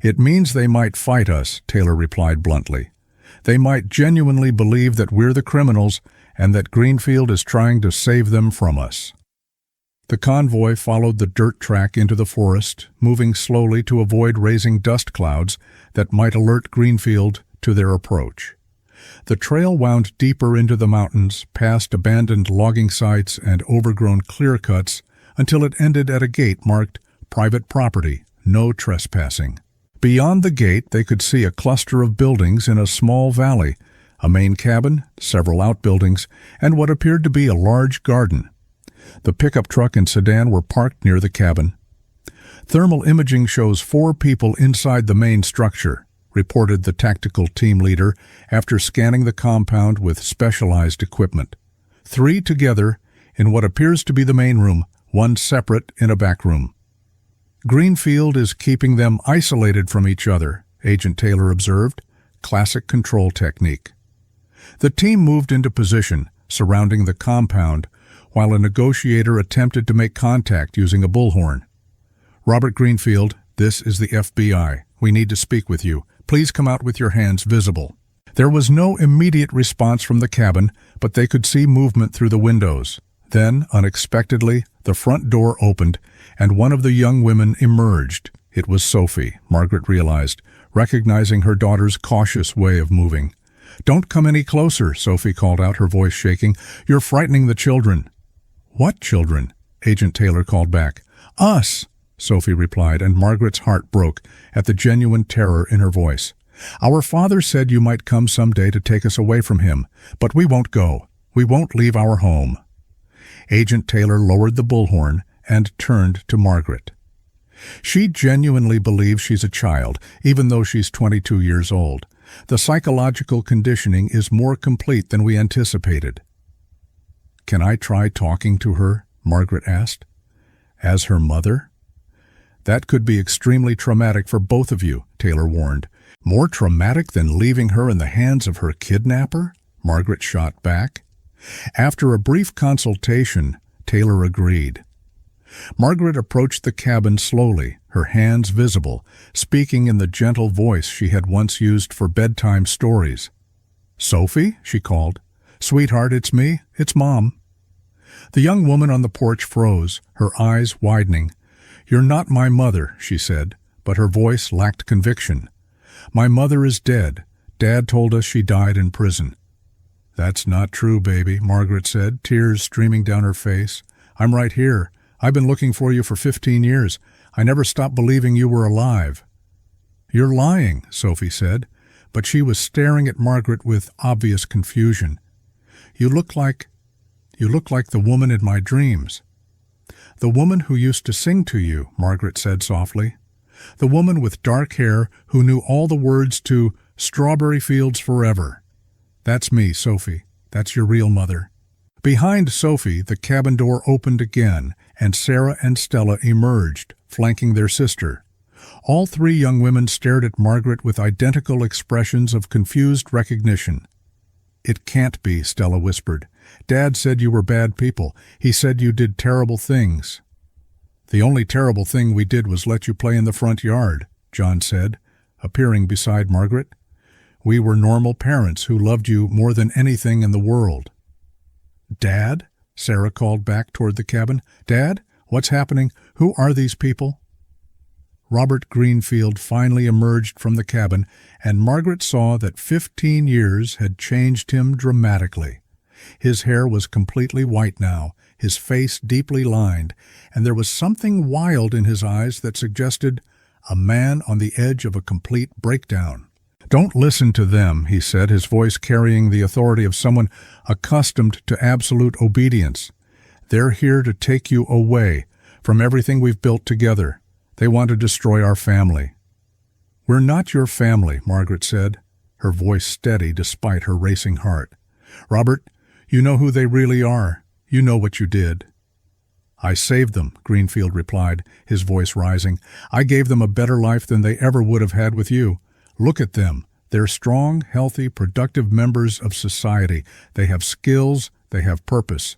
It means they might fight us, Taylor replied bluntly. They might genuinely believe that we're the criminals and that Greenfield is trying to save them from us. The convoy followed the dirt track into the forest, moving slowly to avoid raising dust clouds that might alert Greenfield to their approach. The trail wound deeper into the mountains, past abandoned logging sites and overgrown clear-cuts, until it ended at a gate marked Private Property, No Trespassing. Beyond the gate, they could see a cluster of buildings in a small valley, a main cabin, several outbuildings, and what appeared to be a large garden. The pickup truck and sedan were parked near the cabin. Thermal imaging shows 4 people inside the main structure, reported the tactical team leader after scanning the compound with specialized equipment. 3 together in what appears to be the main room, 1 separate in a back room. Greenfield is keeping them isolated from each other, Agent Taylor observed. Classic control technique. The team moved into position, surrounding the compound, while a negotiator attempted to make contact using a bullhorn. Robert Greenfield, this is the FBI. We need to speak with you. Please come out with your hands visible. There was no immediate response from the cabin, but they could see movement through the windows. Then, unexpectedly, the front door opened, and one of the young women emerged. It was Sophie, Margaret realized, recognizing her daughter's cautious way of moving. "Don't come any closer," Sophie called out, her voice shaking. "You're frightening the children." "What children?" Agent Taylor called back. "Us," Sophie replied, and Margaret's heart broke at the genuine terror in her voice. "Our father said you might come someday to take us away from him, but we won't go. We won't leave our home." Agent Taylor lowered the bullhorn and turned to Margaret. She genuinely believes she's a child, even though she's 22 years old. The psychological conditioning is more complete than we anticipated. "Can I try talking to her?" Margaret asked. "As her mother?" "That could be extremely traumatic for both of you," Taylor warned. "More traumatic than leaving her in the hands of her kidnapper?" Margaret shot back. After a brief consultation, Taylor agreed. Margaret approached the cabin slowly, her hands visible, speaking in the gentle voice she had once used for bedtime stories. "Sophie?" she called. "Sweetheart, it's me. It's Mom." The young woman on the porch froze, her eyes widening. "You're not my mother," she said, but her voice lacked conviction. "My mother is dead. Dad told us she died in prison." "That's not true, baby," Margaret said, tears streaming down her face. "I'm right here. I've been looking for you for 15 years. I never stopped believing you were alive." "You're lying," Sophie said, but she was staring at Margaret with obvious confusion. You look like You look like the woman in my dreams." "The woman who used to sing to you," Margaret said softly. "The woman with dark hair who knew all the words to Strawberry Fields Forever. That's me, Sophie. That's your real mother." Behind Sophie, the cabin door opened again, and Sarah and Stella emerged, flanking their sister. All three young women stared at Margaret with identical expressions of confused recognition. "It can't be," Stella whispered. "Dad said you were bad people. He said you did terrible things." "The only terrible thing we did was let you play in the front yard," John said, appearing beside Margaret. "We were normal parents who loved you more than anything in the world." "Dad?" Sarah called back toward the cabin. "Dad? What's happening? Who are these people?" Robert Greenfield finally emerged from the cabin, and Margaret saw that 15 years had changed him dramatically. His hair was completely white now, his face deeply lined, and there was something wild in his eyes that suggested a man on the edge of a complete breakdown. "Don't listen to them," he said, his voice carrying the authority of someone accustomed to absolute obedience. "They're here to take you away from everything we've built together. They want to destroy our family." "We're not your family," Margaret said, her voice steady despite her racing heart. "Robert, you know who they really are. You know what you did." "I saved them," Greenfield replied, his voice rising. "I gave them a better life than they ever would have had with you. Look at them. They're strong, healthy, productive members of society. They have skills. They have purpose."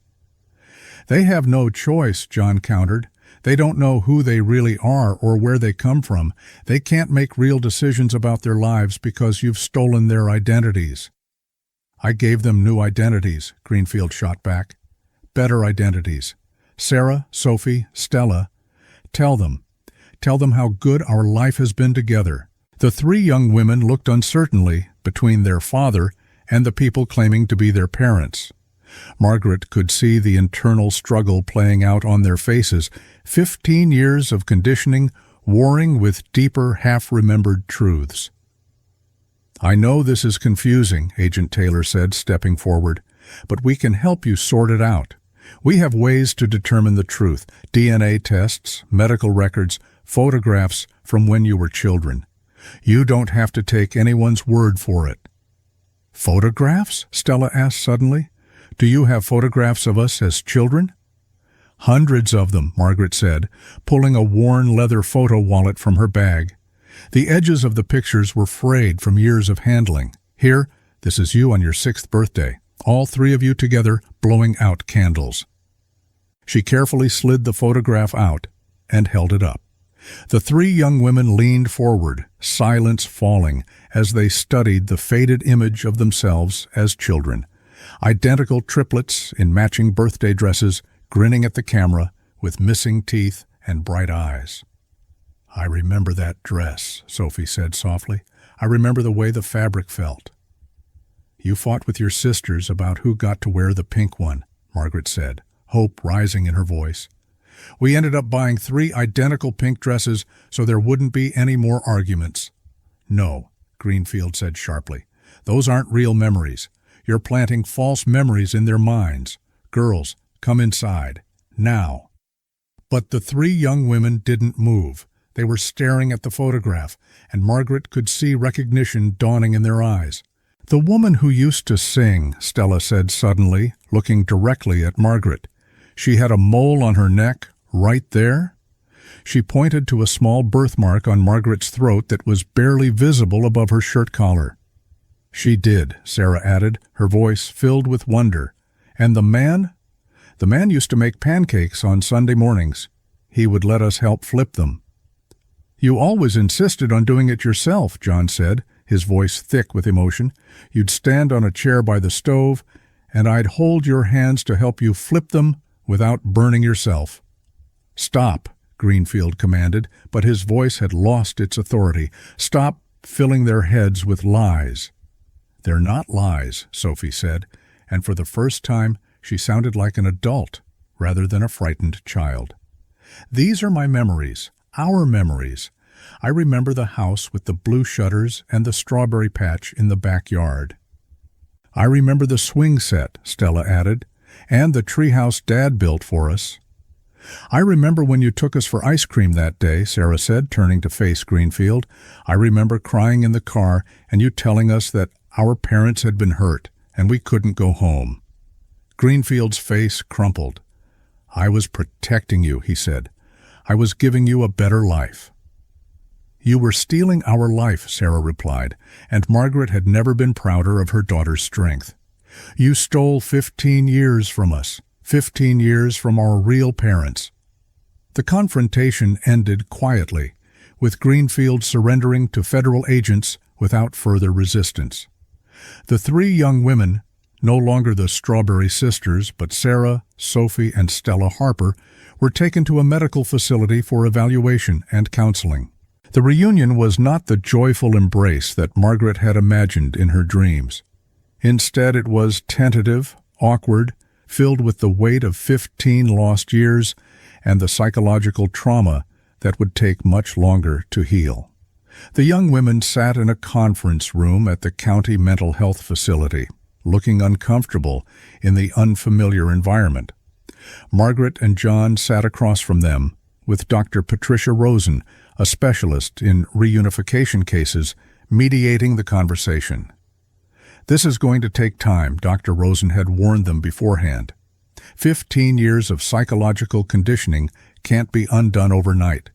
"They have no choice," John countered. "They don't know who they really are or where they come from. They can't make real decisions about their lives because you've stolen their identities." "I gave them new identities," Greenfield shot back. "Better identities. Sarah, Sophie, Stella. Tell them how good our life has been together." The three young women looked uncertainly between their father and the people claiming to be their parents. Margaret could see the internal struggle playing out on their faces, 15 years of conditioning warring with deeper, half-remembered truths. "I know this is confusing," Agent Taylor said, stepping forward, "but we can help you sort it out. We have ways to determine the truth: DNA tests, medical records, photographs from when you were children. You don't have to take anyone's word for it." "Photographs?" Stella asked suddenly. "Do you have photographs of us as children?" "Hundreds of them," Margaret said, pulling a worn leather photo wallet from her bag. The edges of the pictures were frayed from years of handling. "Here, this is you on your 6th birthday, all three of you together blowing out candles." She carefully slid the photograph out and held it up. The three young women leaned forward, silence falling, as they studied the faded image of themselves as children. Identical triplets in matching birthday dresses, grinning at the camera with missing teeth and bright eyes. "I remember that dress," Sophie said softly. "I remember the way the fabric felt." "You fought with your sisters about who got to wear the pink one," Margaret said, hope rising in her voice. "We ended up buying 3 identical pink dresses so there wouldn't be any more arguments." "No," Greenfield said sharply. "Those aren't real memories. You're planting false memories in their minds. Girls, come inside. Now." But the three young women didn't move. They were staring at the photograph, and Margaret could see recognition dawning in their eyes. "The woman who used to sing," Stella said suddenly, looking directly at Margaret. "She had a mole on her neck, right there." She pointed to a small birthmark on Margaret's throat that was barely visible above her shirt collar. "She did," Sarah added, her voice filled with wonder. "And the man? The man used to make pancakes on Sunday mornings. He would let us help flip them." "You always insisted on doing it yourself," John said, his voice thick with emotion. "You'd stand on a chair by the stove, and I'd hold your hands to help you flip them without burning yourself." "Stop," Greenfield commanded, but his voice had lost its authority. "Stop filling their heads with lies." "They're not lies," Sophie said, and for the first time she sounded like an adult rather than a frightened child. "These are my memories, our memories. I remember the house with the blue shutters and the strawberry patch in the backyard." "I remember the swing set," Stella added, and the treehouse Dad built for us. I remember when you took us for ice cream that day, Sarah said, turning to face Greenfield. I remember crying in the car and you telling us that our parents had been hurt and we couldn't go home. Greenfield's face crumpled. I was protecting you, he said. I was giving you a better life. You were stealing our life, Sarah replied, and Margaret had never been prouder of her daughter's strength. You stole 15 years from us, 15 years from our real parents. The confrontation ended quietly, with Greenfield surrendering to federal agents without further resistance. The three young women, no longer the Strawberry Sisters, but Sarah, Sophie, and Stella Harper, were taken to a medical facility for evaluation and counseling. The reunion was not the joyful embrace that Margaret had imagined in her dreams. Instead, it was tentative, awkward, filled with the weight of 15 lost years and the psychological trauma that would take much longer to heal. The young women sat in a conference room at the county mental health facility, looking uncomfortable in the unfamiliar environment. Margaret and John sat across from them, with Dr. Patricia Rosen, a specialist in reunification cases, mediating the conversation. This is going to take time, Dr. Rosen had warned them beforehand. 15 years of psychological conditioning can't be undone overnight.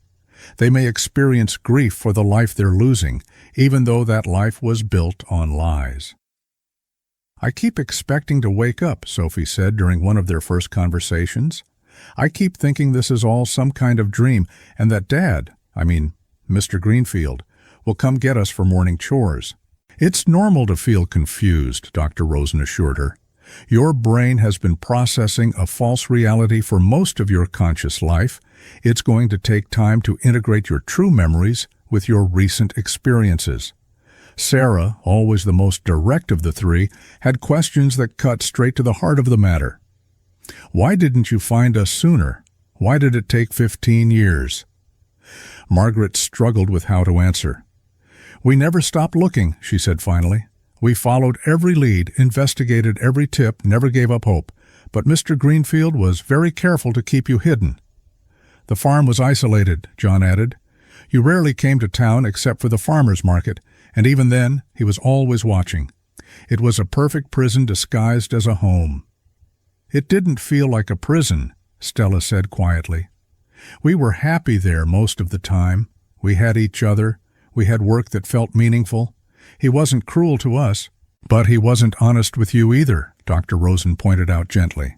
They may experience grief for the life they're losing, even though that life was built on lies. I keep expecting to wake up, Sophie said during one of their first conversations. I keep thinking this is all some kind of dream and that Dad, Mr. Greenfield, will come get us for morning chores. It's normal to feel confused, Dr. Rosen assured her. Your brain has been processing a false reality for most of your conscious life. It's going to take time to integrate your true memories with your recent experiences. Sarah, always the most direct of the three, had questions that cut straight to the heart of the matter. Why didn't you find us sooner? Why did it take 15 years? Margaret struggled with how to answer. We never stopped looking, she said finally. We followed every lead, investigated every tip, never gave up hope. But Mr. Greenfield was very careful to keep you hidden. The farm was isolated, John added. You rarely came to town except for the farmer's market, and even then he was always watching. It was a perfect prison disguised as a home. It didn't feel like a prison, Stella said quietly. We were happy there most of the time. We had each other. We had work that felt meaningful. He wasn't cruel to us, but he wasn't honest with you either, Dr. Rosen pointed out gently.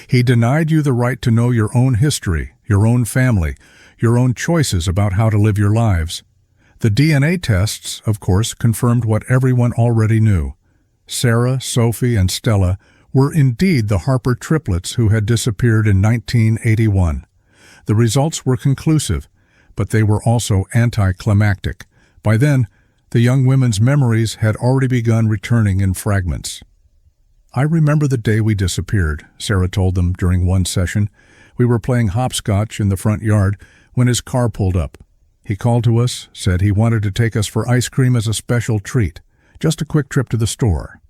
He denied you the right to know your own history, your own family, your own choices about how to live your lives. The DNA tests, of course, confirmed what everyone already knew. Sarah, Sophie, and Stella were indeed the Harper triplets who had disappeared in 1981. The results were conclusive, but they were also anticlimactic. By then, the young women's memories had already begun returning in fragments. I remember the day we disappeared, Sarah told them during one session. We were playing hopscotch in the front yard when his car pulled up. He called to us, said he wanted to take us for ice cream as a special treat, just a quick trip to the store.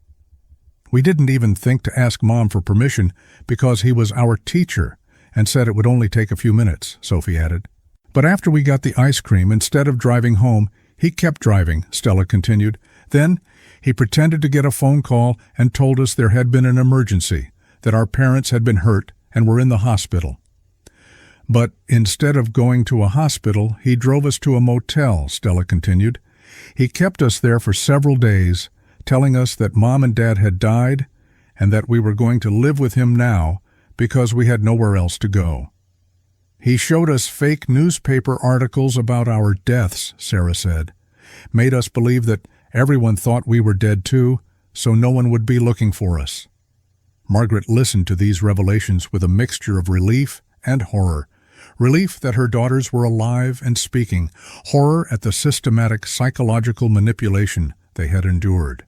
We didn't even think to ask Mom for permission because he was our teacher and said it would only take a few minutes, Sophie added. But after we got the ice cream, instead of driving home, he kept driving, Stella continued. Then he pretended to get a phone call and told us there had been an emergency, that our parents had been hurt and were in the hospital. But instead of going to a hospital, he drove us to a motel, Stella continued. He kept us there for several days, telling us that Mom and Dad had died and that we were going to live with him now because we had nowhere else to go. He showed us fake newspaper articles about our deaths, Sarah said. Made us believe that everyone thought we were dead too, so no one would be looking for us. Margaret listened to these revelations with a mixture of relief and horror. Relief that her daughters were alive and speaking, horror at the systematic psychological manipulation they had endured.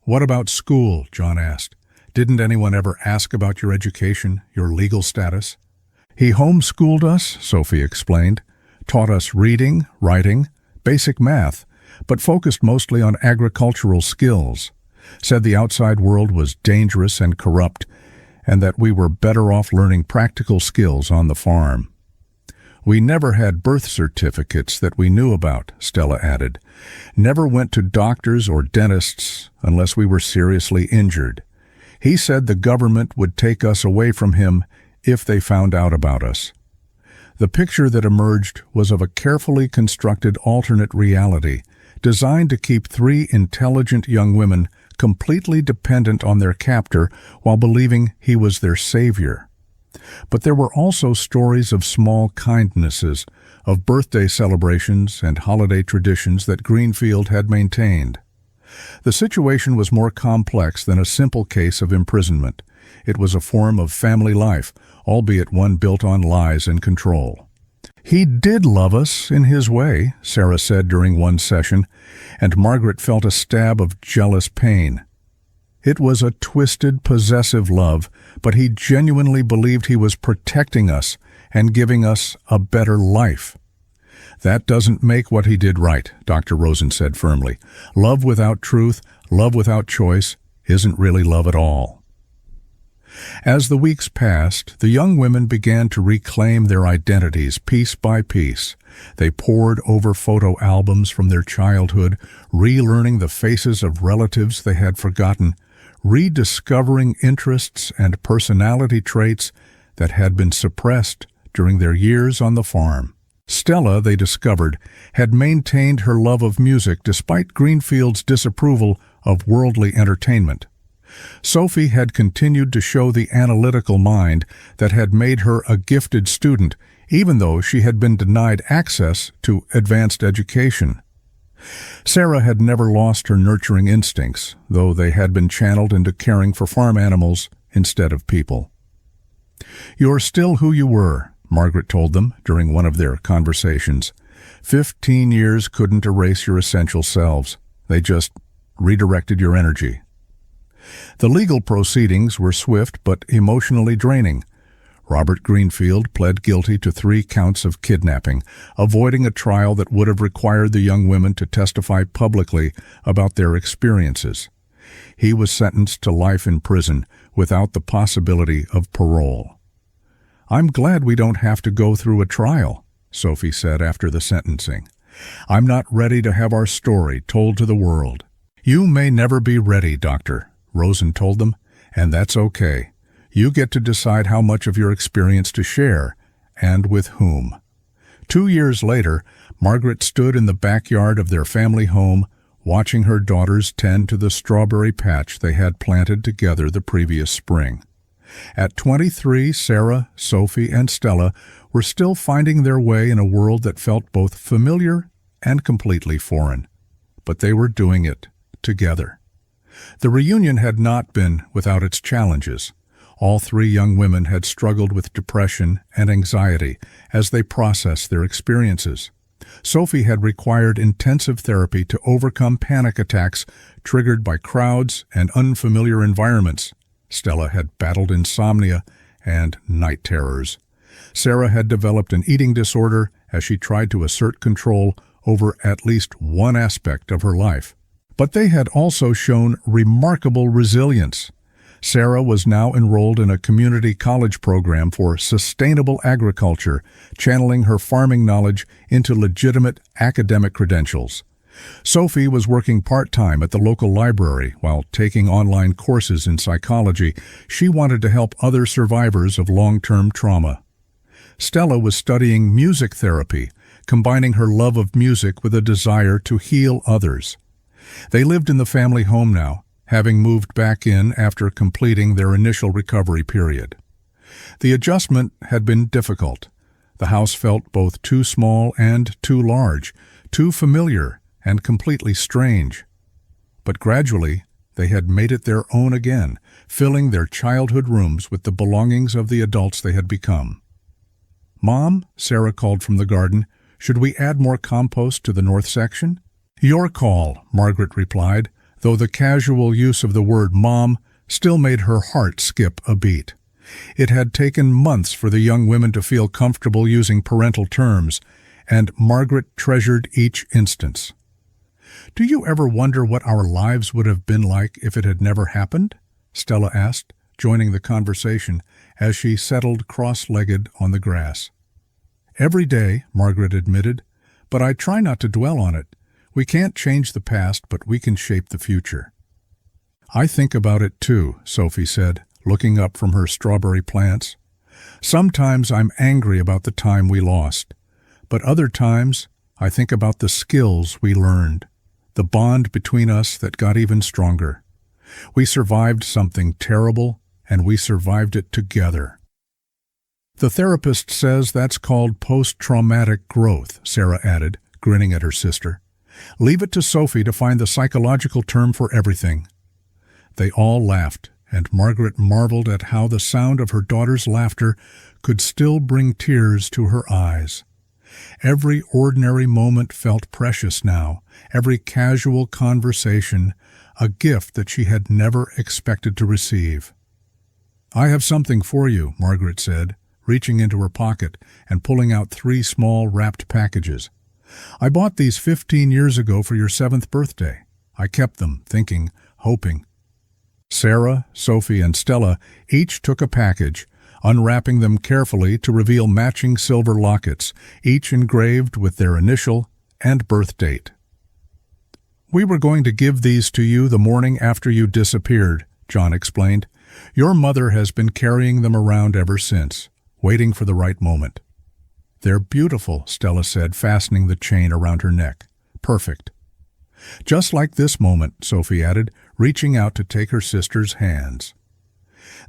What about school? John asked. Didn't anyone ever ask about your education, your legal status? He homeschooled us, Sophie explained, taught us reading, writing, basic math, but focused mostly on agricultural skills. Said the outside world was dangerous and corrupt, and that we were better off learning practical skills on the farm. We never had birth certificates that we knew about, Stella added. Never went to doctors or dentists unless we were seriously injured. He said the government would take us away from him if they found out about us. The picture that emerged was of a carefully constructed alternate reality, designed to keep three intelligent young women completely dependent on their captor while believing he was their savior. But there were also stories of small kindnesses, of birthday celebrations and holiday traditions that Greenfield had maintained. The situation was more complex than a simple case of imprisonment. It was a form of family life, albeit one built on lies and control. "He did love us in his way," Sarah said during one session, and Margaret felt a stab of jealous pain. It was a twisted, possessive love, but he genuinely believed he was protecting us and giving us a better life. "That doesn't make what he did right," Dr. Rosen said firmly. "Love without truth, love without choice, isn't really love at all." As the weeks passed, the young women began to reclaim their identities piece by piece. They pored over photo albums from their childhood, relearning the faces of relatives they had forgotten, rediscovering interests and personality traits that had been suppressed during their years on the farm. Stella, they discovered, had maintained her love of music despite Greenfield's disapproval of worldly entertainment. Sophie had continued to show the analytical mind that had made her a gifted student, even though she had been denied access to advanced education. Sarah had never lost her nurturing instincts, though they had been channeled into caring for farm animals instead of people. "You're still who you were," Margaret told them during one of their conversations. 15 years couldn't erase your essential selves. They just redirected your energy. The legal proceedings were swift but emotionally draining. Robert Greenfield pled guilty to 3 counts of kidnapping, avoiding a trial that would have required the young women to testify publicly about their experiences. He was sentenced to life in prison without the possibility of parole. "I'm glad we don't have to go through a trial," Sophie said after the sentencing. "I'm not ready to have our story told to the world." "You may never be ready, Doctor," Rosen told them, "and that's okay. You get to decide how much of your experience to share, and with whom." 2 years later, Margaret stood in the backyard of their family home, watching her daughters tend to the strawberry patch they had planted together the previous spring. At 23, Sarah, Sophie, and Stella were still finding their way in a world that felt both familiar and completely foreign. But they were doing it together. The reunion had not been without its challenges. All 3 young women had struggled with depression and anxiety as they processed their experiences. Sophie had required intensive therapy to overcome panic attacks triggered by crowds and unfamiliar environments. Stella had battled insomnia and night terrors. Sarah had developed an eating disorder as she tried to assert control over at least one aspect of her life. But they had also shown remarkable resilience. Sarah was now enrolled in a community college program for sustainable agriculture, channeling her farming knowledge into legitimate academic credentials. Sophie was working part-time at the local library while taking online courses in psychology. She wanted to help other survivors of long-term trauma. Stella was studying music therapy, combining her love of music with a desire to heal others. They lived in the family home now, having moved back in after completing their initial recovery period. The adjustment had been difficult. The house felt both too small and too large, too familiar and completely strange. But gradually, they had made it their own again, filling their childhood rooms with the belongings of the adults they had become. "Mom," Sarah called from the garden, "should we add more compost to the north section?" "Your call," Margaret replied, though the casual use of the word Mom still made her heart skip a beat. It had taken months for the young women to feel comfortable using parental terms, and Margaret treasured each instance. "Do you ever wonder what our lives would have been like if it had never happened?" Stella asked, joining the conversation as she settled cross-legged on the grass. "Every day," Margaret admitted, "but I try not to dwell on it. We can't change the past, but we can shape the future." "I think about it too," Sophie said, looking up from her strawberry plants. "Sometimes I'm angry about the time we lost, but other times I think about the skills we learned, the bond between us that got even stronger. We survived something terrible, and we survived it together." "The therapist says that's called post-traumatic growth," Sarah added, grinning at her sister. "Leave it to Sophie to find the psychological term for everything." They all laughed, and Margaret marveled at how the sound of her daughter's laughter could still bring tears to her eyes. Every ordinary moment felt precious now, every casual conversation a gift that she had never expected to receive. "I have something for you," Margaret said, reaching into her pocket and pulling out 3 small wrapped packages. "I bought these 15 years ago for your 7th birthday. I kept them, thinking, hoping." Sarah, Sophie, and Stella each took a package, unwrapping them carefully to reveal matching silver lockets, each engraved with their initial and birth date. "We were going to give these to you the morning after you disappeared," John explained. "Your mother has been carrying them around ever since, waiting for the right moment." "They're beautiful," Stella said, fastening the chain around her neck. "Perfect." "Just like this moment," Sophie added, reaching out to take her sister's hands.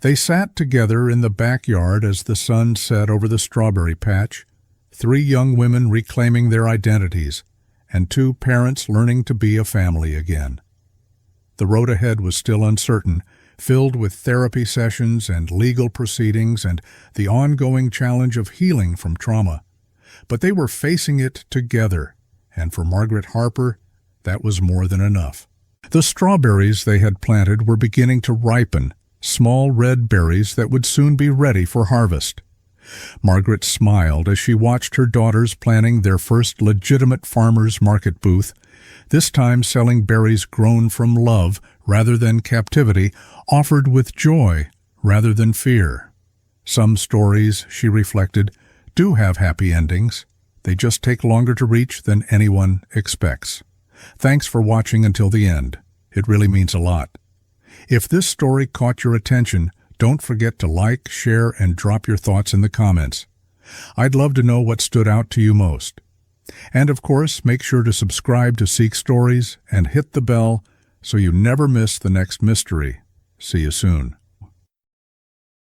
They sat together in the backyard as the sun set over the strawberry patch, 3 young women reclaiming their identities, and 2 parents learning to be a family again. The road ahead was still uncertain, filled with therapy sessions and legal proceedings and the ongoing challenge of healing from trauma. But they were facing it together, and for Margaret Harper, that was more than enough. The strawberries they had planted were beginning to ripen, small red berries that would soon be ready for harvest. Margaret smiled as she watched her daughters planning their first legitimate farmer's market booth, this time selling berries grown from love rather than captivity, offered with joy rather than fear. Some stories, she reflected, do have happy endings. They just take longer to reach than anyone expects. Thanks for watching until the end. It really means a lot. If this story caught your attention, don't forget to like, share, and drop your thoughts in the comments. I'd love to know what stood out to you most. And of course, make sure to subscribe to Seek Stories and hit the bell so you never miss the next mystery. See you soon.